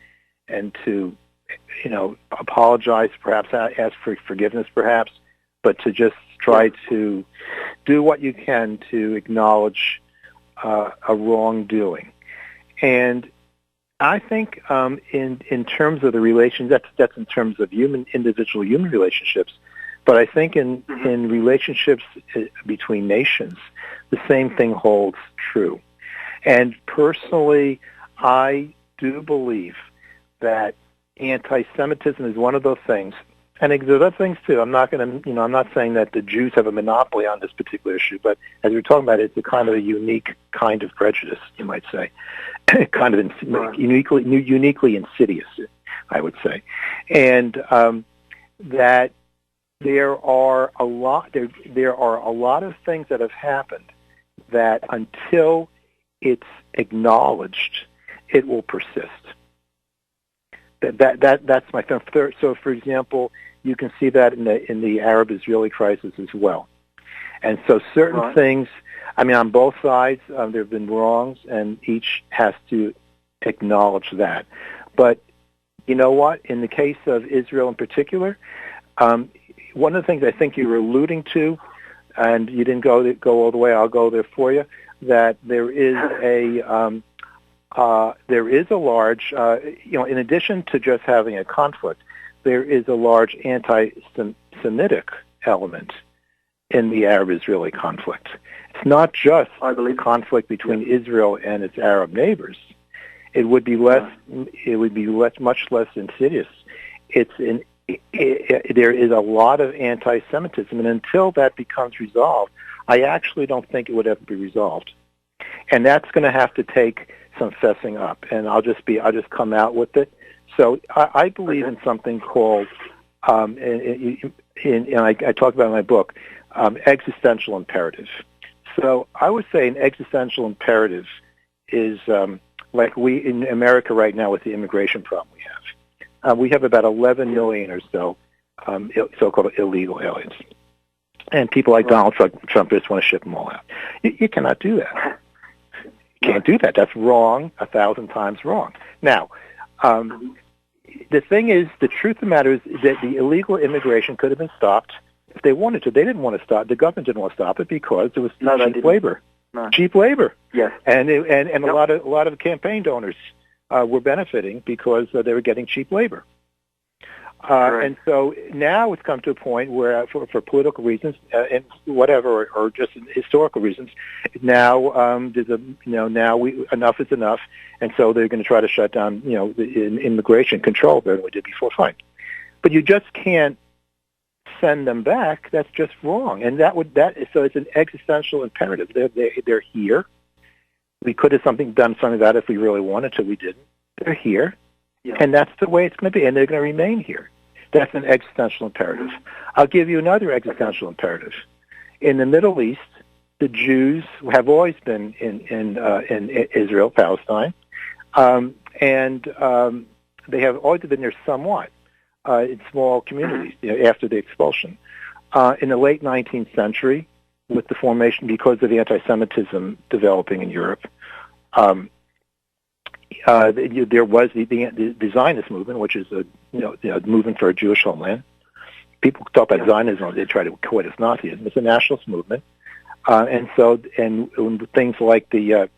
[SPEAKER 4] apologize, perhaps ask for forgiveness, perhaps, but to just try to do what you can to acknowledge a wrongdoing. And I think in terms of the relations, that's in terms of individual human relationships. But I think in relationships between nations, the same thing holds true. And personally, I do believe that anti-Semitism is one of those things. And there are other things too. I'm not saying that the Jews have a monopoly on this particular issue, but as we're talking about, it's a kind of a unique kind of prejudice, you might say, kind of uniquely insidious, I would say, and that there are a lot of things that have happened that until it's acknowledged, it will persist. That's my third. So, for example, you can see that in the Arab-Israeli crisis as well. And so, certain things. I mean, on both sides, there have been wrongs, and each has to acknowledge that. But you know what? In the case of Israel in particular, one of the things I think you were alluding to, and you didn't go all the way. I'll go there for you. That there is a large, in addition to just having a conflict, there is a large anti-Semitic element in the Arab-Israeli conflict. It's not just a conflict between Israel and its Arab neighbors.
[SPEAKER 2] it would be less. It would be much less insidious. There is a lot of anti-Semitism, and until that becomes resolved, I actually don't think it would ever be resolved. And that's going to have to take some fessing up. And I'll just come out with it. So I believe in something called, and I talk about in my book, existential imperative. So I would say an existential imperative is like we in America right now with the immigration problem we have. We have about 11 million or so so-called illegal aliens. And people like Donald Trump just want to ship them all out. You cannot do that. You can't do that. That's wrong, 1,000 times wrong. Now, the thing is, the truth of the matter is that the illegal immigration could have been stopped if they wanted to. They didn't want to stop. The government didn't want to stop it because there was cheap labor.
[SPEAKER 3] No.
[SPEAKER 2] Cheap labor.
[SPEAKER 3] Yes.
[SPEAKER 2] And a lot of campaign donors were benefiting because they were getting cheap labor.
[SPEAKER 3] Right.
[SPEAKER 2] And so now it's come to a point where, for political reasons and whatever, or just historical reasons, now enough is enough, and so they're going to try to shut down the immigration control better than we did before. Fine, but you just can't send them back. That's just wrong, and so it's an existential imperative. They're here. We could have done something about it if we really wanted to. We didn't. They're here. Yeah. And that's the way it's going to be, and they're going to remain here. That's an existential imperative. I'll give you another existential imperative. In the Middle East, the Jews have always been in Israel, Palestine, and they have always been there somewhat in small communities after the expulsion. In the late 19th century, with the formation, because of the anti-Semitism developing in Europe, there was the Zionist movement, which is a movement for a Jewish homeland. People talk about Zionism; they try to equate it as Nazism. It's a nationalist movement, and things like the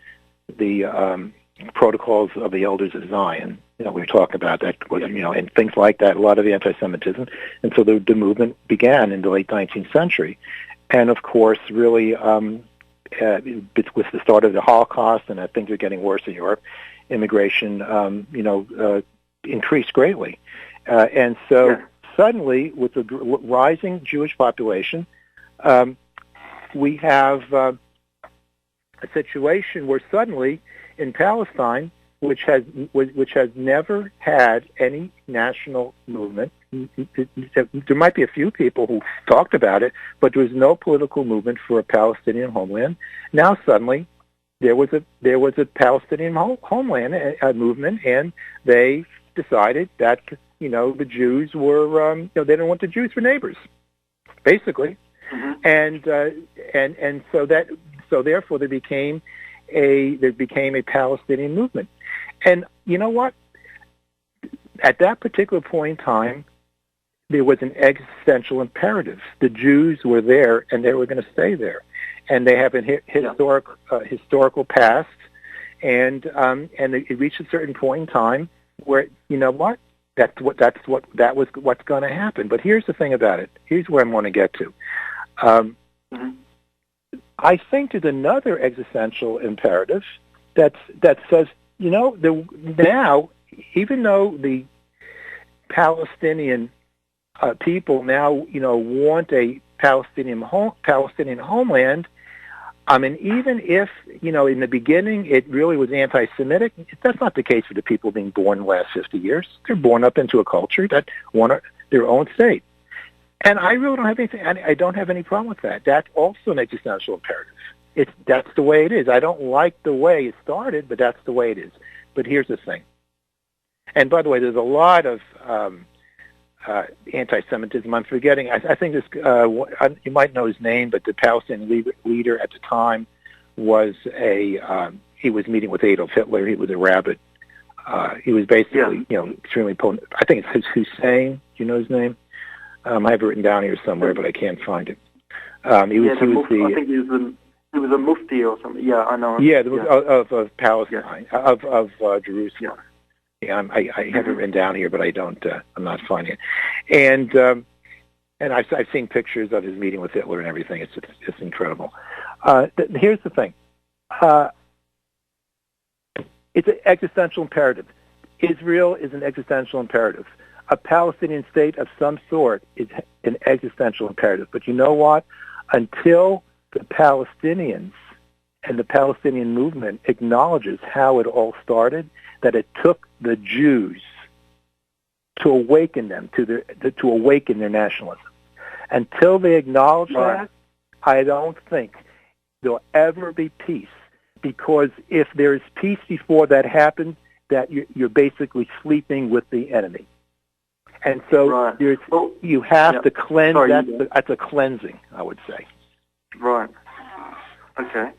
[SPEAKER 2] protocols of the Elders of Zion. We were talking about that, and things like that. A lot of anti-Semitism, and so the movement began in the late 19th century, and of course, really with the start of the Holocaust, and things are getting worse in Europe. Immigration, increased greatly, and so suddenly, with the rising Jewish population, we have a situation where suddenly in Palestine, which has never had any national movement, there might be a few people who talked about it, but there was no political movement for a Palestinian homeland. Now suddenly, there was a Palestinian homeland movement, and they decided that the Jews were they didn't want the Jews for neighbors, basically, and so therefore there became a Palestinian movement, and you know what? At that particular point in time, there was an existential imperative. The Jews were there, and they were going to stay there. And they have a historical past, and it reached a certain point in time where that's what's going to happen. But here's the thing about it. Here's where I want to get to. I think there's another existential imperative that says now, even though the Palestinian people now want a Palestinian homeland. I mean, even if, in the beginning it really was anti-Semitic, that's not the case for the people being born in the last 50 years. They're born up into a culture that want their own state. And I really don't have anything, I don't have any problem with that. That's also an existential imperative. That's the way it is. I don't like the way it started, but that's the way it is. But here's the thing. And by the way, there's a lot of anti-Semitism. I'm forgetting. I think this. You might know his name, but the Palestinian leader at the time was he was meeting with Adolf Hitler. He was a rabbi. He was basically, extremely potent. I think it's Hussein. Do you know his name? I have it written down here somewhere, but I can't find it. I think
[SPEAKER 3] he was a mufti or something. Yeah, I know.
[SPEAKER 2] Yeah, of Palestine, of Jerusalem. Yeah, I have it written down here, but I don't. I'm not finding it. And I've seen pictures of his meeting with Hitler and everything. It's incredible. Here's the thing.
[SPEAKER 4] It's an existential imperative. Israel is an existential imperative. A Palestinian state of some sort is an existential imperative. But you know what? Until the Palestinians and the Palestinian movement acknowledges how it all started, that it took the Jews to awaken them, to awaken their nationalism. Until they acknowledge that, I don't think there'll ever be peace. Because if there is peace before that happens, that you're basically sleeping with the enemy. And so you have to cleanse. That's a cleansing, I would say.
[SPEAKER 3] Right. Okay.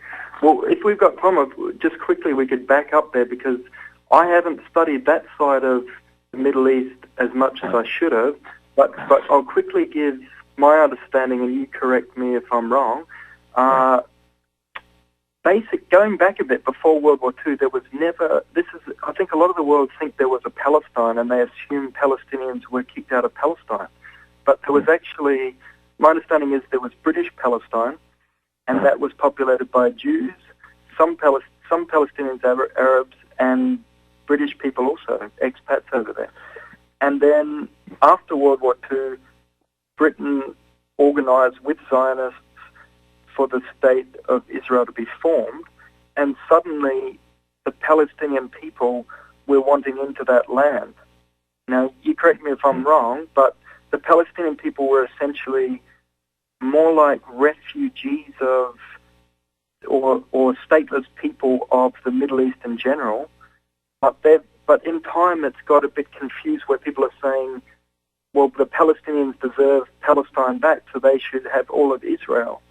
[SPEAKER 3] Well, if we've got time, just quickly we could back up there, because I haven't studied that side of the Middle East as much as I should have, but I'll quickly give my understanding, and you correct me if I'm wrong. Going back a bit, before World War II, there was never, I think a lot of the world think there was a Palestine, and they assume Palestinians were kicked out of Palestine. But there was actually, my understanding is there was British Palestine, and that was populated by Jews, some Palestinians, Arabs, and British people also, expats over there. And then after World War II, Britain organized with Zionists for the state of Israel to be formed, and suddenly the Palestinian people were wanting into that land. Now, you correct me if I'm wrong, but the Palestinian people were essentially more like refugees of, or stateless people of the Middle East in general, but in time it's got a bit confused where people are saying, well, the Palestinians deserve Palestine back, so they should have all of Israel.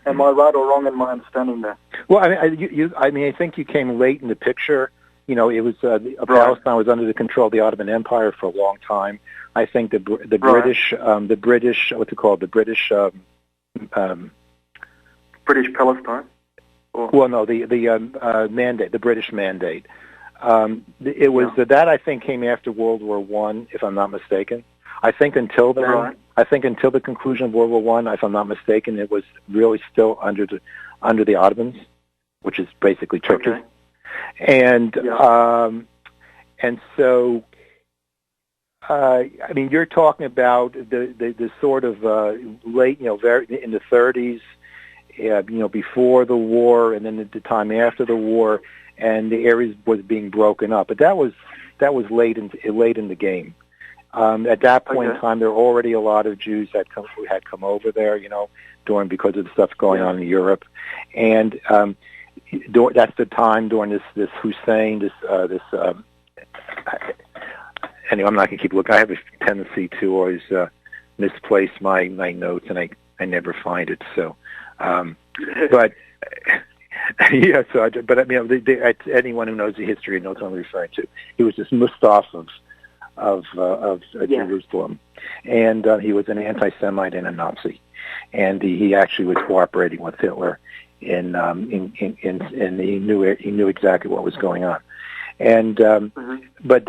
[SPEAKER 3] Am I right or wrong in my understanding there?
[SPEAKER 4] Well, I think you came late in the picture. You know, it was Palestine was under the control of the Ottoman Empire for a long time. I think the British, what's it called? The British
[SPEAKER 3] Palestine.
[SPEAKER 4] Well, no, the mandate, the British mandate. It was that I think came after World War I, if I'm not mistaken. I think until then, until the conclusion of World War I, if I'm not mistaken, it was really still under the Ottomans, which is basically Turkey. Okay. And so, I mean, you're talking about the sort of late, very in the 30s, before the war, and then at the time after the war, and the areas was being broken up. But that was late in the game. At that point in time, there were already a lot of Jews who had come over there, because of the stuff going on in Europe, and that's the time during this Hussein, anyway, I'm not going to keep looking. I have a tendency to always misplace my notes, and I never find it. So, but yeah. So, but I mean, anyone who knows the history knows what I'm referring to. He was this Mustafa of Jerusalem, and he was an anti-Semite and a Nazi, and he actually was cooperating with Hitler, and he knew exactly what was going on, and but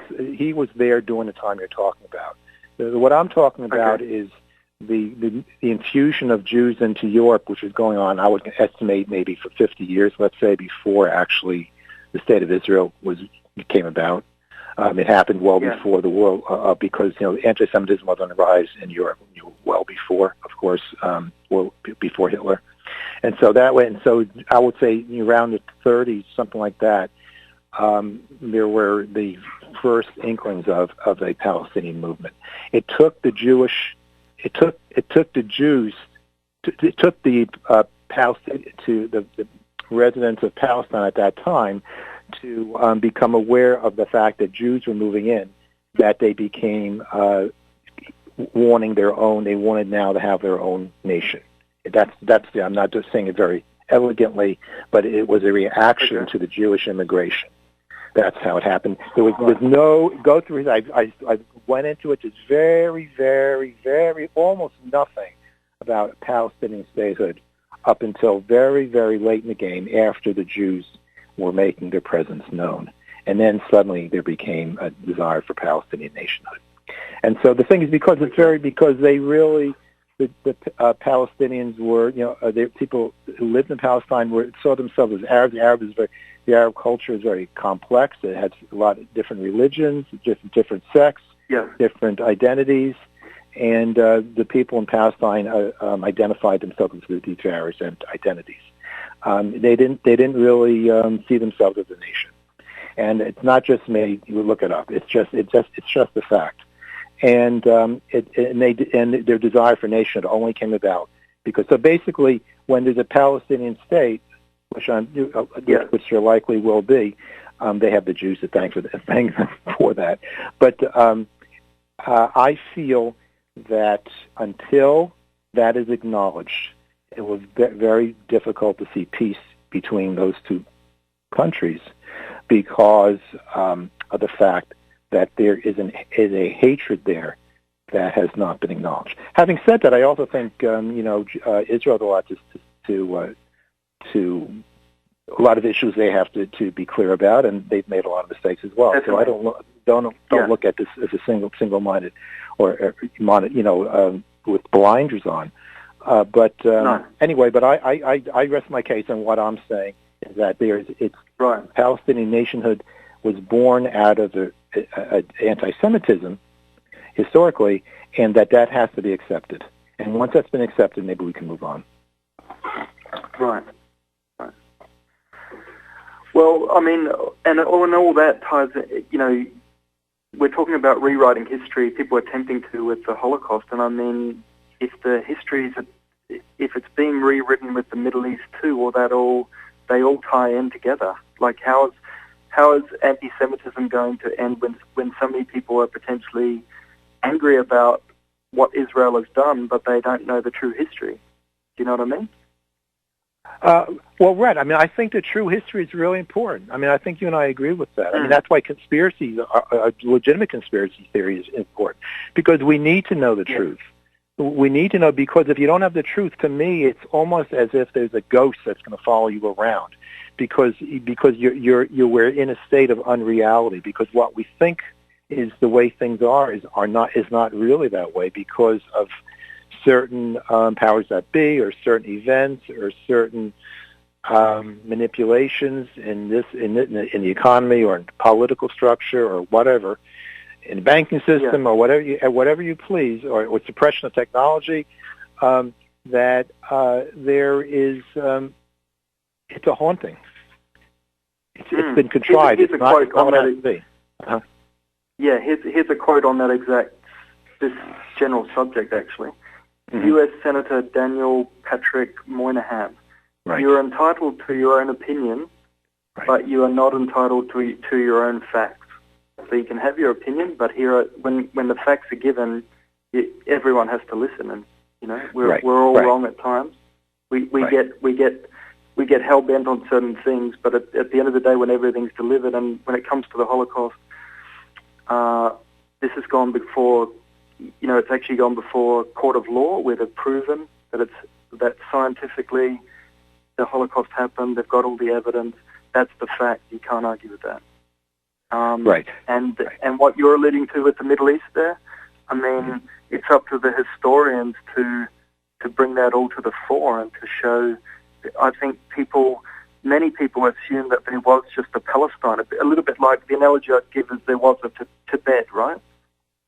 [SPEAKER 4] he was there during the time you're talking about. What I'm talking about is the infusion of Jews into Europe, which was going on. I would estimate maybe for 50 years, let's say, before actually the state of Israel came about. It happened well before the war, because anti-Semitism was on the rise in Europe well before, of course, before Hitler, and so that way. And so I would say around the 30s, something like that, there were the first inklings of a Palestinian movement. It took the Jews, the residents of Palestine at that time, to become aware of the fact that Jews were moving in, that they became wanting their own. They wanted now to have their own nation. I'm not just saying it very elegantly, but it was a reaction to the Jewish immigration. That's how it happened. There was no go through. I went into it. Just very, very, very almost nothing about Palestinian statehood up until very, very late in the game, after the Jews were making their presence known. And then suddenly there became a desire for Palestinian nationhood. And so the thing is, because they really, the Palestinians were, the people who lived in Palestine saw themselves as Arabs. The Arabs The Arab culture is very complex. It has a lot of different religions, different sects, different identities, and the people in Palestine identified themselves with these various identities. They didn't really see themselves as a nation, and it's not just me. You look it up. It's just a fact. And their desire for nationhood only came about because, so basically, when there's a Palestinian state, which there likely will be, they have the Jews to thank for that. But I feel that until that is acknowledged, it was very difficult to see peace between those two countries because of the fact that there is a hatred there that has not been acknowledged. Having said that, I also think Israel has a lot to a lot of issues they have to be clear about, and they've made a lot of mistakes as well.
[SPEAKER 3] Definitely.
[SPEAKER 4] So don't look at this as a single-minded or with blinders on. Anyway, but I rest my case on what I'm saying is that Palestinian nationhood was born out of anti-Semitism historically, and that has to be accepted. And once that's been accepted, maybe we can move on.
[SPEAKER 3] Right. Well, I mean, and all that ties, we're talking about rewriting history. People are attempting to with the Holocaust, and I mean, if the history if it's being rewritten with the Middle East too, or they all tie in together. Like, how is anti-Semitism going to end when so many people are potentially angry about what Israel has done, but they don't know the true history? Do you know what I mean?
[SPEAKER 4] Well, Red, I mean, I think the true history is really important. I mean, I think you and I agree with that. I mean, that's why legitimate conspiracy theory is important, because we need to know the truth. We need to know, because if you don't have the truth, to me, it's almost as if there's a ghost that's going to follow you around, because we're in a state of unreality, because what we think is the way things is not really that way, because of certain powers that be, or certain events, or certain manipulations in the economy, or in the political structure, or whatever, in the banking system, or whatever you please, or suppression of technology. That there is, it's a haunting. It's been contrived.
[SPEAKER 3] Here's a quote on that.
[SPEAKER 4] Here's
[SPEAKER 3] a quote on that this general subject, actually. Mm-hmm. U.S. Senator Daniel Patrick Moynihan. Right. You are entitled to your own opinion, but you are not entitled to your own facts. So you can have your opinion, but when the facts are given, everyone has to listen, and we're all wrong at times. We get hell bent on certain things, but at the end of the day, when everything's delivered, and when it comes to the Holocaust, this has gone before. It's actually gone before a court of law, where they've proven that scientifically the Holocaust happened. They've got all the evidence. That's the fact. You can't argue with that. And what you're alluding to with the Middle East there, I mean, it's up to the historians to bring that all to the fore and to show. I think many people assume that there was just a Palestine, a little bit like the analogy I'd give is there was a Tibet, right?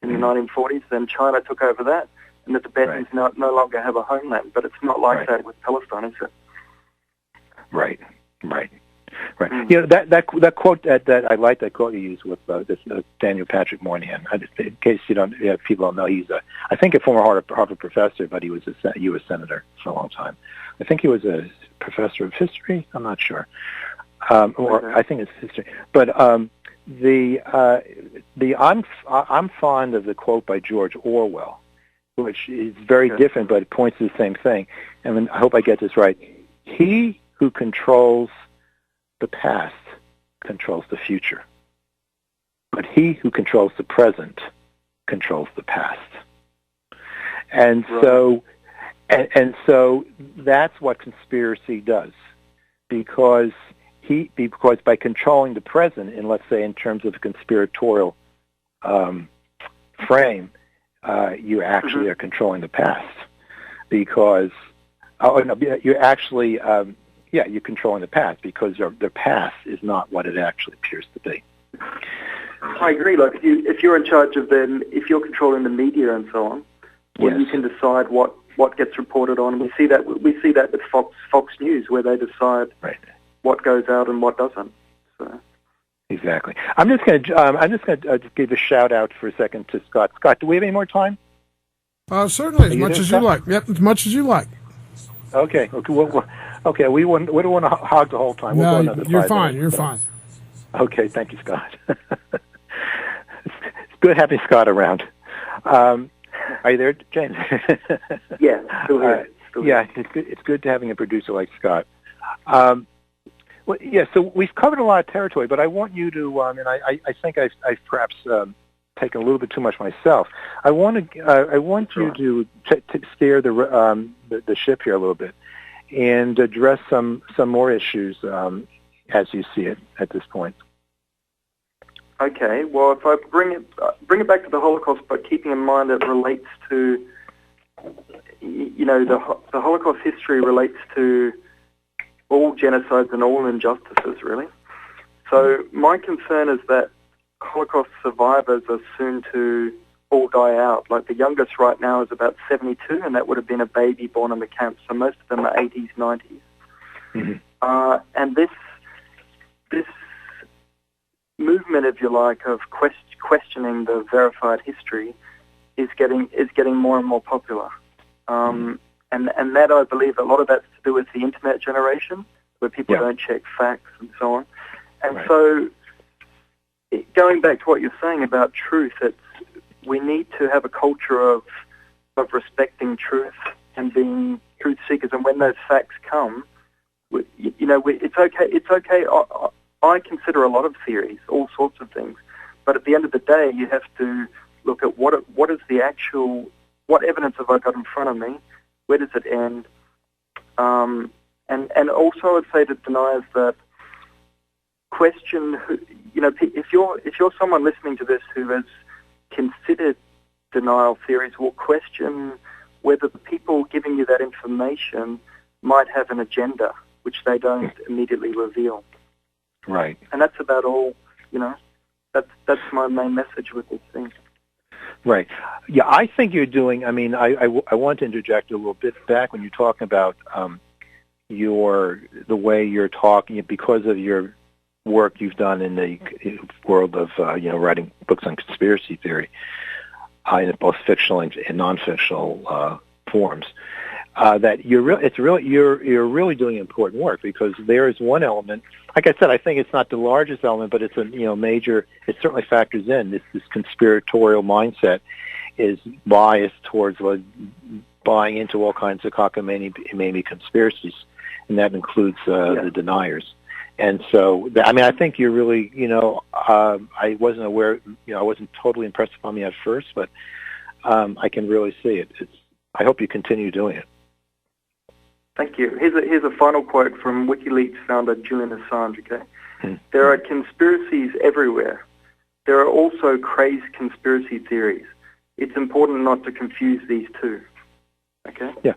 [SPEAKER 3] In the 1940s, then China took over that, and the Tibetans no longer have a homeland. But it's not like that with Palestine, is it? Right.
[SPEAKER 4] Mm. That quote that I like, that quote you used with this Daniel Patrick Moynihan. In case people don't know, he's I think a former Harvard professor, but he was a U.S. senator for a long time. I think he was a professor of history. I'm not sure, or I think it's history. But I'm fond of the quote by George Orwell, which is very different, but it points to the same thing. And I hope I get this right. He who controls the past controls the future, but he who controls the present controls the past. And so that's what conspiracy does, because by controlling the present, and let's say in terms of a conspiratorial frame, you actually are controlling the past, because you're actually you're controlling the past because their past is not what it actually appears to be.
[SPEAKER 3] I agree. Like if you're in charge of them, if you're controlling the media and so on, well, you can decide what gets reported on. We see that with Fox News, where they decide what goes out and what doesn't. So.
[SPEAKER 4] Exactly. I'm just going to give a shout out for a second to Scott. Scott, do we have any more time?
[SPEAKER 1] Certainly, as much as you like. Yep, as much as you like. Okay.
[SPEAKER 4] Okay. We don't want to hog the whole time. We'll go another
[SPEAKER 1] you're
[SPEAKER 4] 5
[SPEAKER 1] fine.
[SPEAKER 4] minutes.
[SPEAKER 1] You're fine.
[SPEAKER 4] Okay. Thank you, Scott. It's good having Scott around. Are you there, James?
[SPEAKER 3] Yeah. Still here.
[SPEAKER 4] Yeah. It's good to having a producer like Scott. Well, yeah. So we've covered a lot of territory, but I want you to, and I think I've perhaps taken a little bit too much myself. I want you to steer the ship here a little bit and address some more issues as you see it at this point.
[SPEAKER 3] Okay. Well, if I bring it back to the Holocaust, but keeping in mind it relates to, the Holocaust history relates to all genocides and all injustices, really. So my concern is that Holocaust survivors are soon to all die out. Like the youngest right now is about 72, and that would have been a baby born in the camp. So most of them are 80s, 90s. Mm-hmm. And this movement, if you like, of questioning the verified history is getting more and more popular. And that, I believe, a lot of that's to do with the internet generation, where people don't check facts and so on. And so, going back to what you're saying about truth, we need to have a culture of respecting truth and being truth seekers. And when those facts come, it's okay. It's okay. I consider a lot of theories, all sorts of things, but at the end of the day, you have to look at what is the actual, what evidence have I got in front of me. Where does it end? And also I would say to deniers that question, if you're someone listening to this who has considered denial theories, will question whether the people giving you that information might have an agenda, which they don't immediately reveal.
[SPEAKER 4] Right.
[SPEAKER 3] And that's about all, that's my main message with this thing.
[SPEAKER 4] Right. Yeah, I think you're doing, I want to interject a little bit back when you're talking about the way you're talking, because of your work you've done in the world of, writing books on conspiracy theory, in both fictional and non-fictional forms, that you're really doing important work, because there is one element. Like I said, I think it's not the largest element, but it's a major. It certainly factors in. This conspiratorial mindset is biased towards buying into all kinds of cockamamie conspiracies, and that includes the deniers. And so, I think you're really, I wasn't aware, I wasn't totally impressed upon me at first, but I can really see it. I hope you continue doing it.
[SPEAKER 3] Thank you. Here's a final quote from WikiLeaks founder Julian Assange, okay? There are conspiracies everywhere. There are also crazed conspiracy theories. It's important not to confuse these two. Okay?
[SPEAKER 4] Yeah.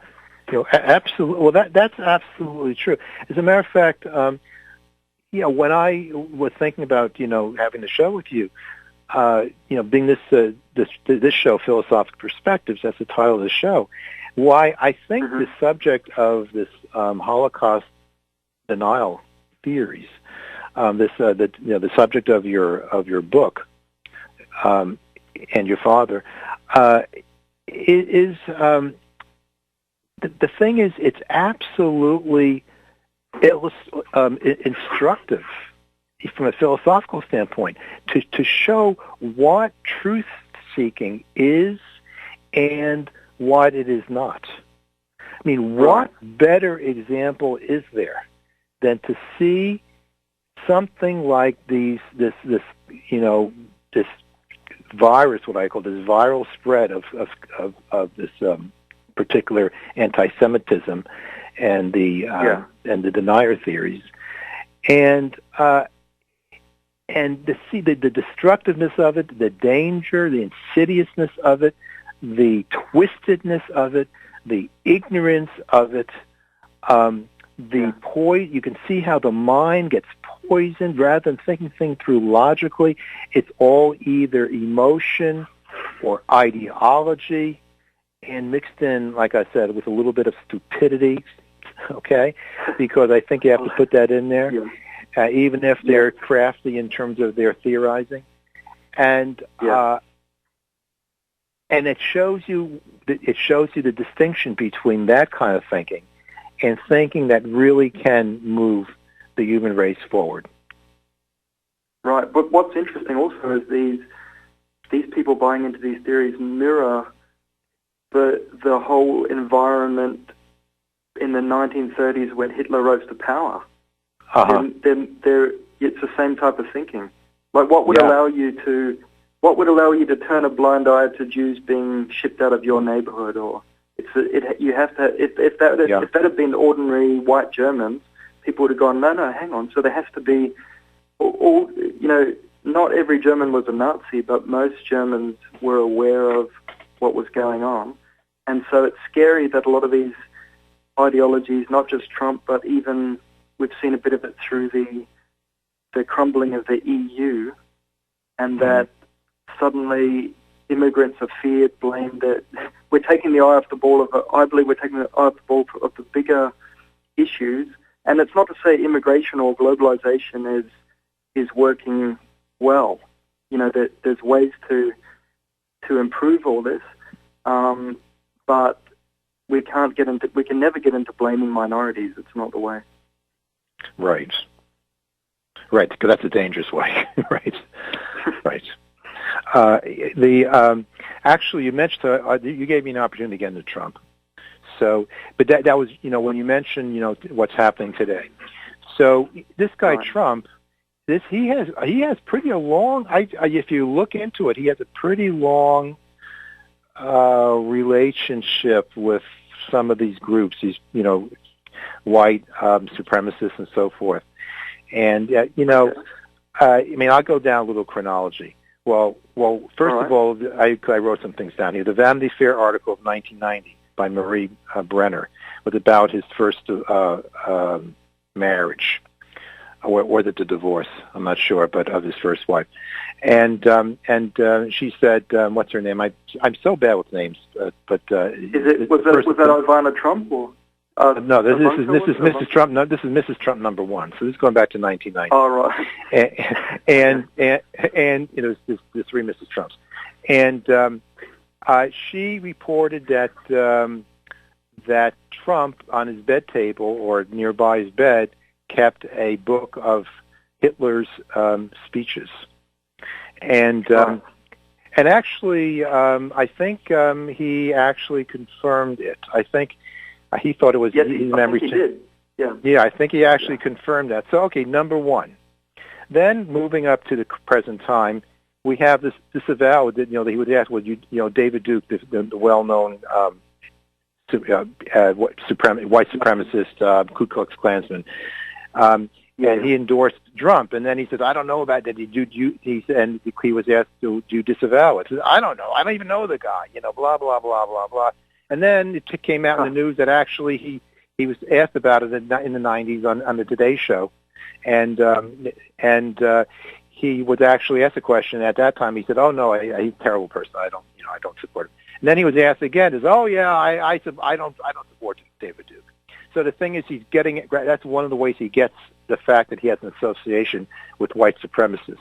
[SPEAKER 4] Absolutely. Well, that's absolutely true. As a matter of fact, when I was thinking about, having the show with you, being this show, Philosophic Perspectives, that's the title of the show, why I think the subject of this Holocaust denial theories, the subject of your book, and your father, is the thing is, it's absolutely instructive from a philosophical standpoint to show what truth-seeking is and what it is not. What better example is there than to see something like this virus, what I call this viral spread of this particular anti-Semitism and the denier theories, and to see the destructiveness of it, the danger, the insidiousness of it, the twistedness of it, the ignorance of it, you can see how the mind gets poisoned rather than thinking things through logically. It's all either emotion or ideology, and mixed in, like I said, with a little bit of stupidity, okay? Because I think you have to put that in there, even if they're crafty in terms of their theorizing. And it shows you the distinction between that kind of thinking and thinking that really can move the human race forward.
[SPEAKER 3] Right, but what's interesting also is these people buying into these theories mirror the whole environment in the 1930s when Hitler rose to power. It's the same type of thinking. Like, what would allow you to turn a blind eye to Jews being shipped out of your neighborhood? Or if that had been ordinary white Germans, people would have gone, no, hang on. So there has to be not every German was a Nazi, but most Germans were aware of what was going on. And so it's scary that a lot of these ideologies, not just Trump, but even we've seen a bit of it through the crumbling of the EU, and that suddenly immigrants are feared, blamed. That we're taking the eye off the ball I believe we're taking the eye off the ball of the bigger issues. And it's not to say immigration or globalization is working well. That there's ways to improve all this, but we can never get into blaming minorities. It's not the way.
[SPEAKER 4] Right, because that's a dangerous way. Right. Actually, you mentioned you gave me an opportunity to get into Trump. So, but that was when you mentioned what's happening today. So this guy Trump, he has pretty long. If you look into it, he has a pretty long relationship with some of these groups. These white supremacists and so forth. And I'll go down a little chronology. Well, first of all, I wrote some things down here. The Vanity Fair article of 1990 by Marie Brenner was about his first marriage, or the divorce. I'm not sure, but of his first wife. And she said, what's her name? I'm so bad with names, but
[SPEAKER 3] was that Ivana Trump or?
[SPEAKER 4] No, this is Mrs. Trump. No, this is Mrs. Trump number one. So this is going back to 1990.
[SPEAKER 3] All right.
[SPEAKER 4] And there's three Mrs. Trumps, and she reported that Trump on his bed table or nearby his bed kept a book of Hitler's speeches, and actually, I think he actually confirmed it. I think. He thought it was his memory.
[SPEAKER 3] He did.
[SPEAKER 4] Yeah, I think he actually confirmed that. So, okay, number one. Then, moving up to the present time, we have this avowal that he would ask, David Duke, the well-known white supremacist Ku Klux Klansman, and he endorsed Trump. And then he said, "I don't know about that." He was asked, "Do you disavow it?" He said, "I don't know. I don't even know the guy." Blah blah blah blah blah. And then it came out in the news that actually he was asked about it in the 90s on the Today Show, and he was actually asked a question. At that time, he said, "Oh no, he's a terrible person. I don't support him." And then he was asked again, "I don't support David Duke." So the thing is, he's getting it. That's one of the ways he gets the fact that he has an association with white supremacists.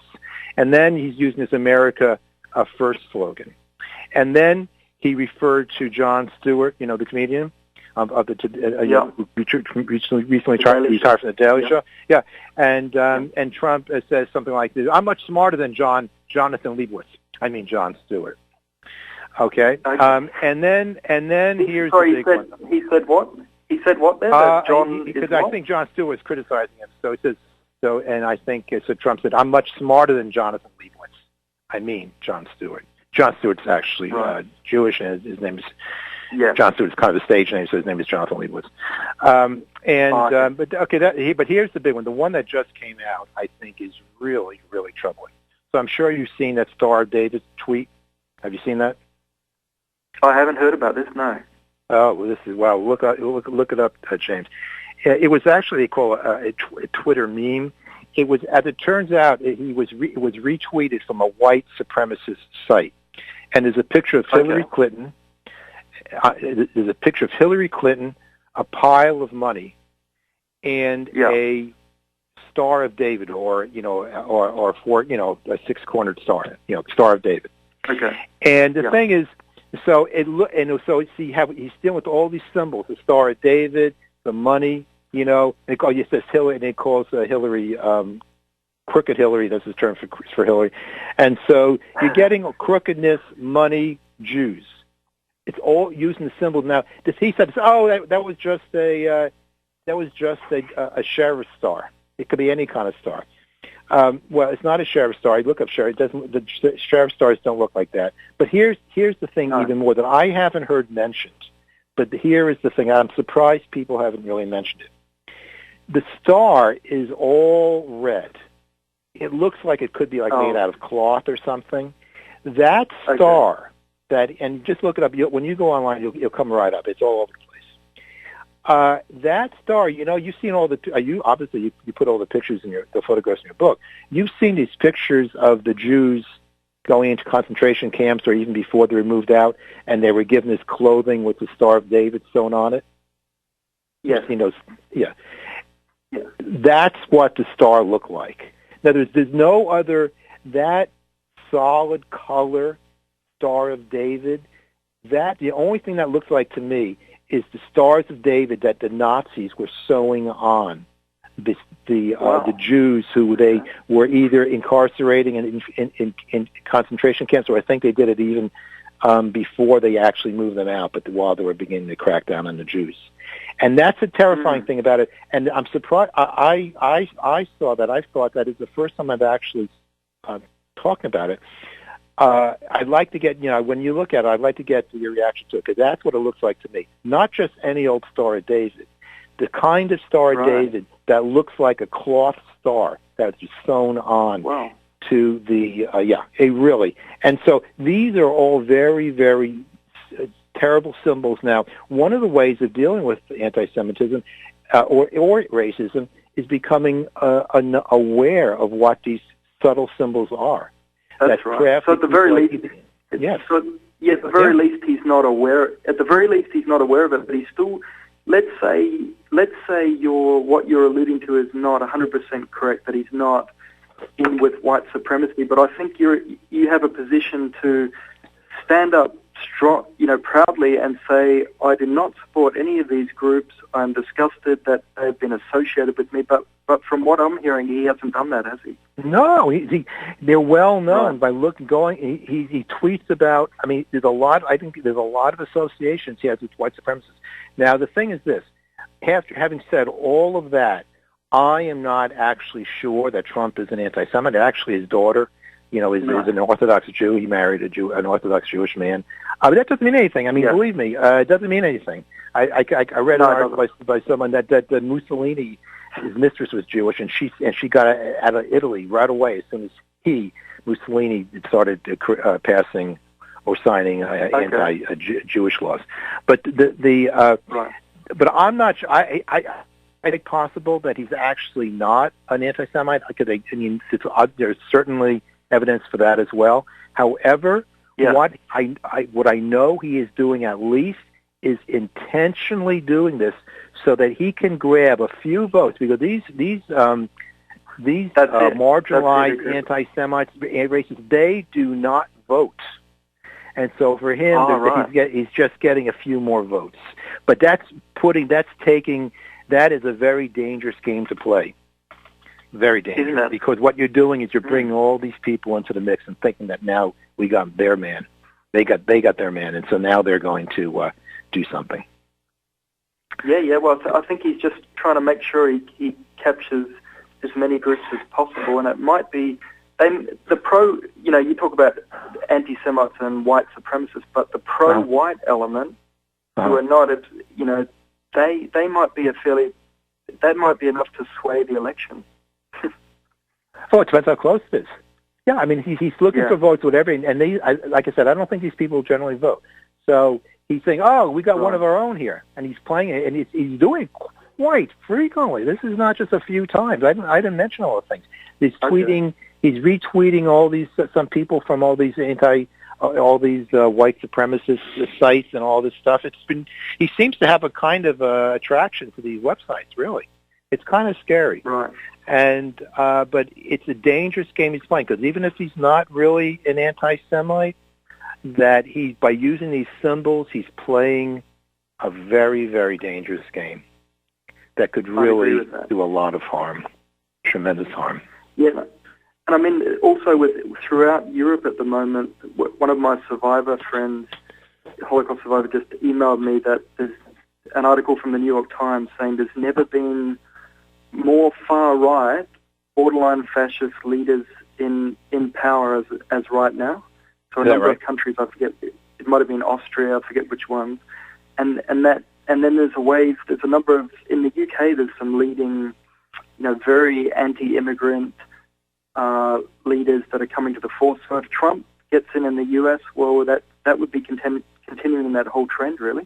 [SPEAKER 4] And then he's using this America First slogan, and then he referred to Jon Stewart, the comedian who recently retired from the Daily Show. Yeah, and Trump says something like this: "I'm much smarter than Jonathan Leibowitz. I mean Jon Stewart." Okay, and then here's the big one.
[SPEAKER 3] He said what? He said what then?
[SPEAKER 4] Because I think Jon Stewart was criticizing him. So it says and I think Trump said, "I'm much smarter than Jonathan Leibowitz. I mean Jon Stewart." Jon Stewart's actually Jewish, and his name is Jon Stewart's kind of a stage name, so his name is Jonathan Leibowitz. But here's the big one. The one that just came out, I think, is really, really troubling. So I'm sure you've seen that Star of David tweet. Have you seen that?
[SPEAKER 3] I haven't heard about this. No.
[SPEAKER 4] Oh, well, this is wow. Look it up, James. It was actually called a Twitter meme. It was, as it turns out, it was retweeted from a white supremacist site, and there's a picture of Hillary Clinton. There's a picture of Hillary Clinton, a pile of money, and a Star of David, or a six-cornered star, Star of David.
[SPEAKER 3] Okay.
[SPEAKER 4] And the thing is, so he's dealing with all these symbols: the Star of David, the money. And it says Hillary, and it calls Hillary crooked Hillary. That's the term for Hillary. And so you're getting crookedness, money, Jews. It's all using the symbols. Now, he said, that was just a sheriff's star. It could be any kind of star. Well, it's not a sheriff's star. You look up sheriff. The sheriff stars don't look like that. But here's the thing, even more that I haven't heard mentioned. But here is the thing. I'm surprised people haven't really mentioned it. The star is all red. It looks like it could be made out of cloth or something. That star, and just look it up. When you go online, you'll come right up. It's all over the place. That star, you've seen all obviously you put all the pictures the photographs in your book. You've seen these pictures of the Jews going into concentration camps, or even before they were moved out, and they were given this clothing with the Star of David sewn on it.
[SPEAKER 3] Yes.
[SPEAKER 4] You've seen those? Yeah. That's what the star looked like. Now, there's no other, that solid color Star of David, the only thing that looks like to me is the Stars of David that the Nazis were sewing on the Jews who they were either incarcerating in concentration camps, or I think they did it even before they actually moved them out, but while they were beginning to crack down on the Jews. And that's a terrifying thing about it. And I'm surprised. I saw that. I thought that is the first time I've actually talking about it. I'd like to get, when you look at it, I'd like to get your reaction to it, because that's what it looks like to me. Not just any old Star of David. The kind of Star of David that looks like a cloth star that's sewn on to the, really. And so these are all very, very terrible symbols. Now, one of the ways of dealing with anti-Semitism or racism is becoming aware of what these subtle symbols are.
[SPEAKER 3] That's right. So at the very least,
[SPEAKER 4] yes.
[SPEAKER 3] So at the very least, he's not aware. At the very least, he's not aware of it. But he's still. Let's say what you're alluding to is not 100% correct. That he's not in with white supremacy. But I think you have a position to stand up strong, proudly, and say, I do not support any of these groups. I'm disgusted that they've been associated with me. But from what I'm hearing, he hasn't done that, has he?
[SPEAKER 4] No, they're well known by going. He tweets about. I mean, there's a lot. I think there's a lot of associations he has with white supremacists. Now, the thing is this: after having said all of that, I am not actually sure that Trump is an anti-Semite. Actually, his daughter, is an Orthodox Jew. He married an Orthodox Jewish man. But that doesn't mean anything. I mean, believe me, it doesn't mean anything. I read an article by someone that Mussolini, his mistress was Jewish, and she got out of Italy right away as soon as Mussolini started passing or signing anti-Jewish laws. But but I'm not sure. I think possible that he's actually not an anti-Semite. There's certainly evidence for that as well. However, what I know he is doing at least is intentionally doing this so that he can grab a few votes, because these marginalized anti-Semites, racists, they do not vote. And so for him, he's just getting a few more votes. But that is a very dangerous game to play. Very dangerous, because what you're doing is you're bringing all these people into the mix and thinking that now we got their man. They got their man, and so now they're going to do something.
[SPEAKER 3] Yeah. Well, I think he's just trying to make sure he captures as many groups as possible, and it might be you talk about anti-Semites and white supremacists, but the pro-white element who are not, they might be that might be enough to sway the election.
[SPEAKER 4] It depends how close it is. Yeah, I mean, he's looking for votes, whatever, and like I said, I don't think these people generally vote. So he's saying, we got one of our own here, and he's playing it, and he's doing quite frequently. This is not just a few times. I didn't mention all the things. He's tweeting, he's retweeting all these, some people from all these white supremacist sites and all this stuff. He seems to have a kind of attraction to these websites, really. It's kind of scary.
[SPEAKER 3] Right.
[SPEAKER 4] And, but it's a dangerous game he's playing, because even if he's not really an anti-Semite, that by using these symbols, he's playing a very, very dangerous game that could really do a lot of harm, tremendous harm.
[SPEAKER 3] Yeah. And I mean, also throughout Europe at the moment, one of my survivor friends, Holocaust survivor, just emailed me that there's an article from the New York Times saying there's never been more far-right, borderline fascist leaders in power as right now. So a number of countries, I forget, it might have been Austria, I forget which ones, and then there's a wave. There's a number of, in the UK, there's some leading, very anti-immigrant leaders that are coming to the fore. So if Trump gets in the US, well, that would be continuing that whole trend, really.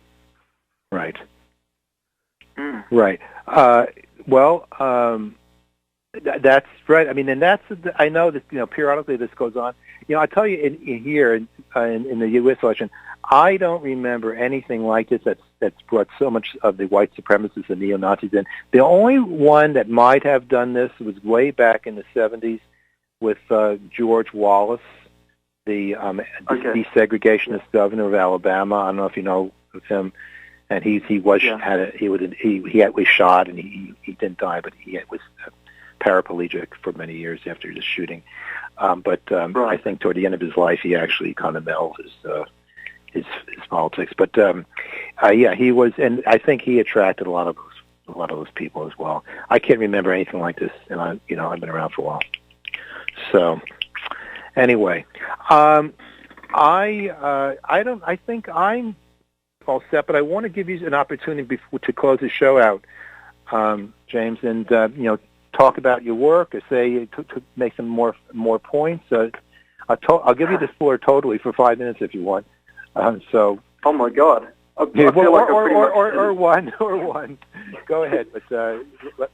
[SPEAKER 4] Right.
[SPEAKER 3] Mm.
[SPEAKER 4] Right. That's right. I mean, and I know that periodically this goes on. I tell you, in the U.S. election, I don't remember anything like this that's brought so much of the white supremacists and neo-Nazis in. The only one that might have done this was way back in the 70s with George Wallace, the desegregationist governor of Alabama. I don't know if you know of him. And he was shot, and he didn't die, but he was paraplegic for many years after the shooting. But I think toward the end of his life, he actually kind of melded his politics. But he was, and I think he attracted a lot of those people as well. I can't remember anything like this, and I've been around for a while. So anyway, I think I'm all set, but I want to give you an opportunity to close the show out, James, and talk about your work, or say to make some more points. I'll give you the floor totally for 5 minutes if you want. Oh
[SPEAKER 3] my God!
[SPEAKER 4] Or one. Go ahead, but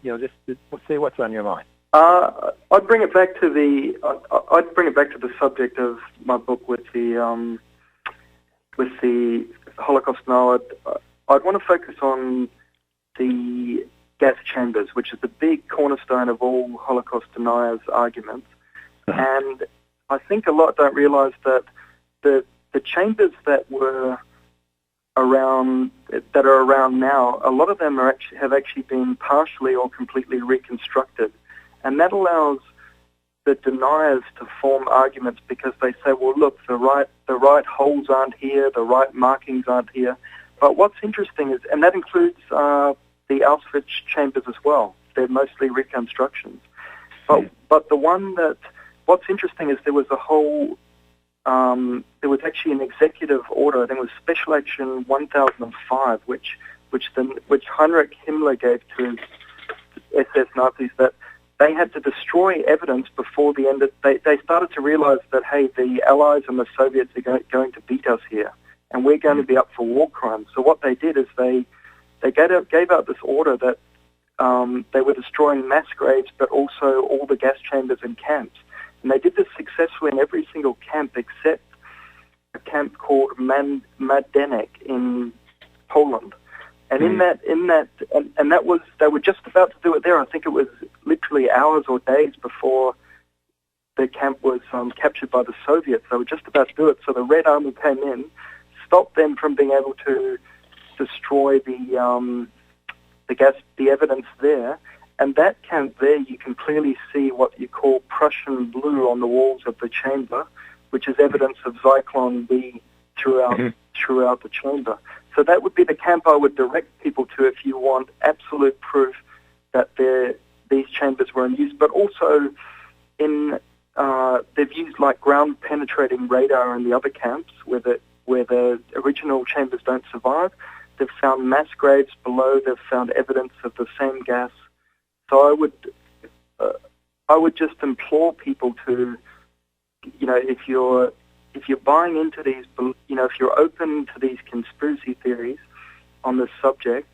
[SPEAKER 4] just say what's on your mind.
[SPEAKER 3] I'd bring it back to the subject of my book with the Holocaust denial. I'd want to focus on the gas chambers, which is the big cornerstone of all Holocaust deniers' arguments. And I think a lot don't realize that the chambers that are around now, a lot of them have actually been partially or completely reconstructed. And that allows the deniers to form arguments, because they say, well, look, the right holes aren't here, the right markings aren't here. But what's interesting is, and that includes the Auschwitz chambers as well, they're mostly reconstructions. But what's interesting is there was actually an executive order, I think it was Special Action 1005, which Heinrich Himmler gave to his SS Nazis, that they had to destroy evidence before the end of... They started to realize that, hey, the Allies and the Soviets are going to beat us here, and we're going to be up for war crimes. So what they did is they gave out this order that they were destroying mass graves, but also all the gas chambers and camps. And they did this successfully in every single camp except a camp called Majdanek in Poland. And they were just about to do it there. I think it was literally hours or days before the camp was captured by the Soviets. They were just about to do it. So the Red Army came in, stopped them from being able to destroy the evidence there. And that camp there, you can clearly see what you call Prussian blue on the walls of the chamber, which is evidence of Zyklon B throughout the chamber. So that would be the camp I would direct people to if you want absolute proof that these chambers were in use. But also, they've used like ground-penetrating radar in the other camps where the original chambers don't survive. They've found mass graves below. They've found evidence of the same gas. So I would just implore people to, if you're buying into these, if you're open to these conspiracy theories on this subject,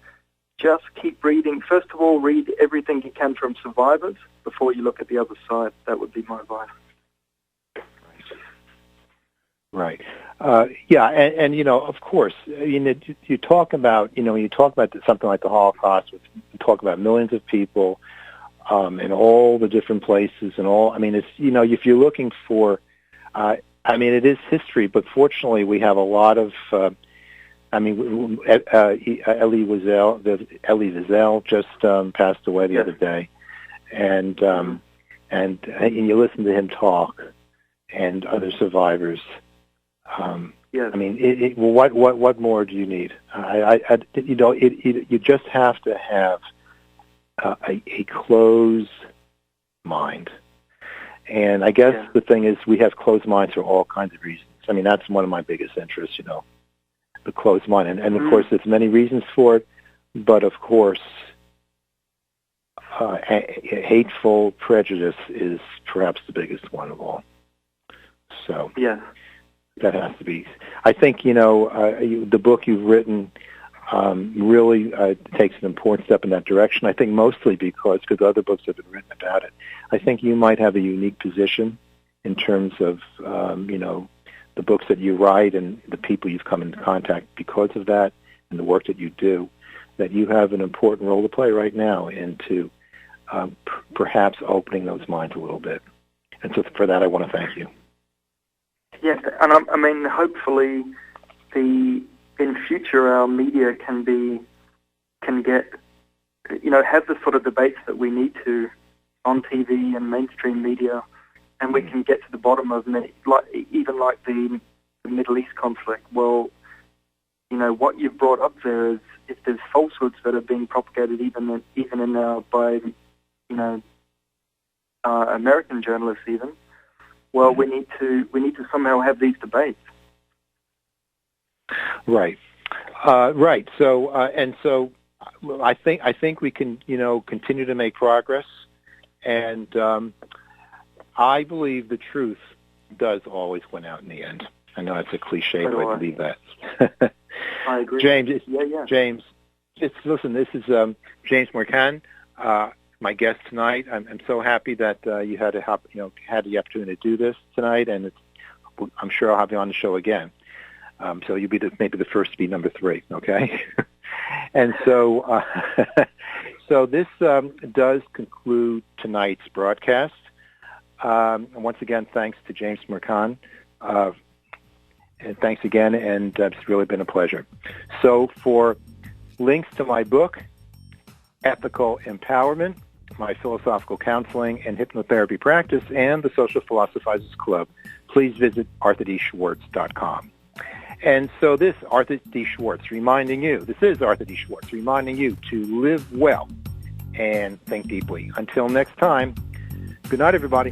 [SPEAKER 3] just keep reading. First of all, read everything you can from survivors before you look at the other side. That would be my advice.
[SPEAKER 4] Right. And you know, of course, you talk about, when you talk about something like the Holocaust, you talk about millions of people in all the different places and all. I mean, it's, if you're looking for, it is history, but fortunately we have a lot of, Elie Wiesel just passed away the other day, and you listen to him talk, and other survivors.
[SPEAKER 3] Yes.
[SPEAKER 4] I mean, what more do you need? You just have to have a closed mind. And I guess the thing is, we have closed minds for all kinds of reasons. I mean, that's one of my biggest interests, the closed mind. And of course, there's many reasons for it, but of course, hateful prejudice is perhaps the biggest one of all. So that has to be. I think, the book you've written really takes an important step in that direction. I think mostly because other books have been written about it. I think you might have a unique position in terms of, the books that you write and the people you've come into contact because of that and the work that you do, that you have an important role to play right now into perhaps opening those minds a little bit. And so for that, I want to thank you.
[SPEAKER 3] Yes, and hopefully in future our media can get, have the sort of debates that we need to on TV and mainstream media, and we can get to the bottom of even like the Middle East conflict. Well, what you've brought up there is if there's falsehoods that are being propagated even in by American journalists even. Well, we need to somehow have these debates.
[SPEAKER 4] Right. Right. So I think we can continue to make progress, and I believe the truth does always win out in the end. I know that's a cliche, but I believe that.
[SPEAKER 3] I agree.
[SPEAKER 4] James.
[SPEAKER 3] Yeah.
[SPEAKER 4] James. Listen. This is James Morcan. My guest tonight. I'm so happy that you had the opportunity to do this tonight, and I'm sure I'll have you on the show again. So you'll be maybe the first to be number 3, okay? And so, so this does conclude tonight's broadcast. And once again, thanks to James Morcan, and thanks again, and it's really been a pleasure. So for links to my book, Ethical Empowerment, my philosophical counseling and hypnotherapy practice, and the Social Philosophizers Club, please visit arthurdschwartz.com. And so this is Arthur D. Schwartz reminding you to live well and think deeply. Until next time, good night, everybody.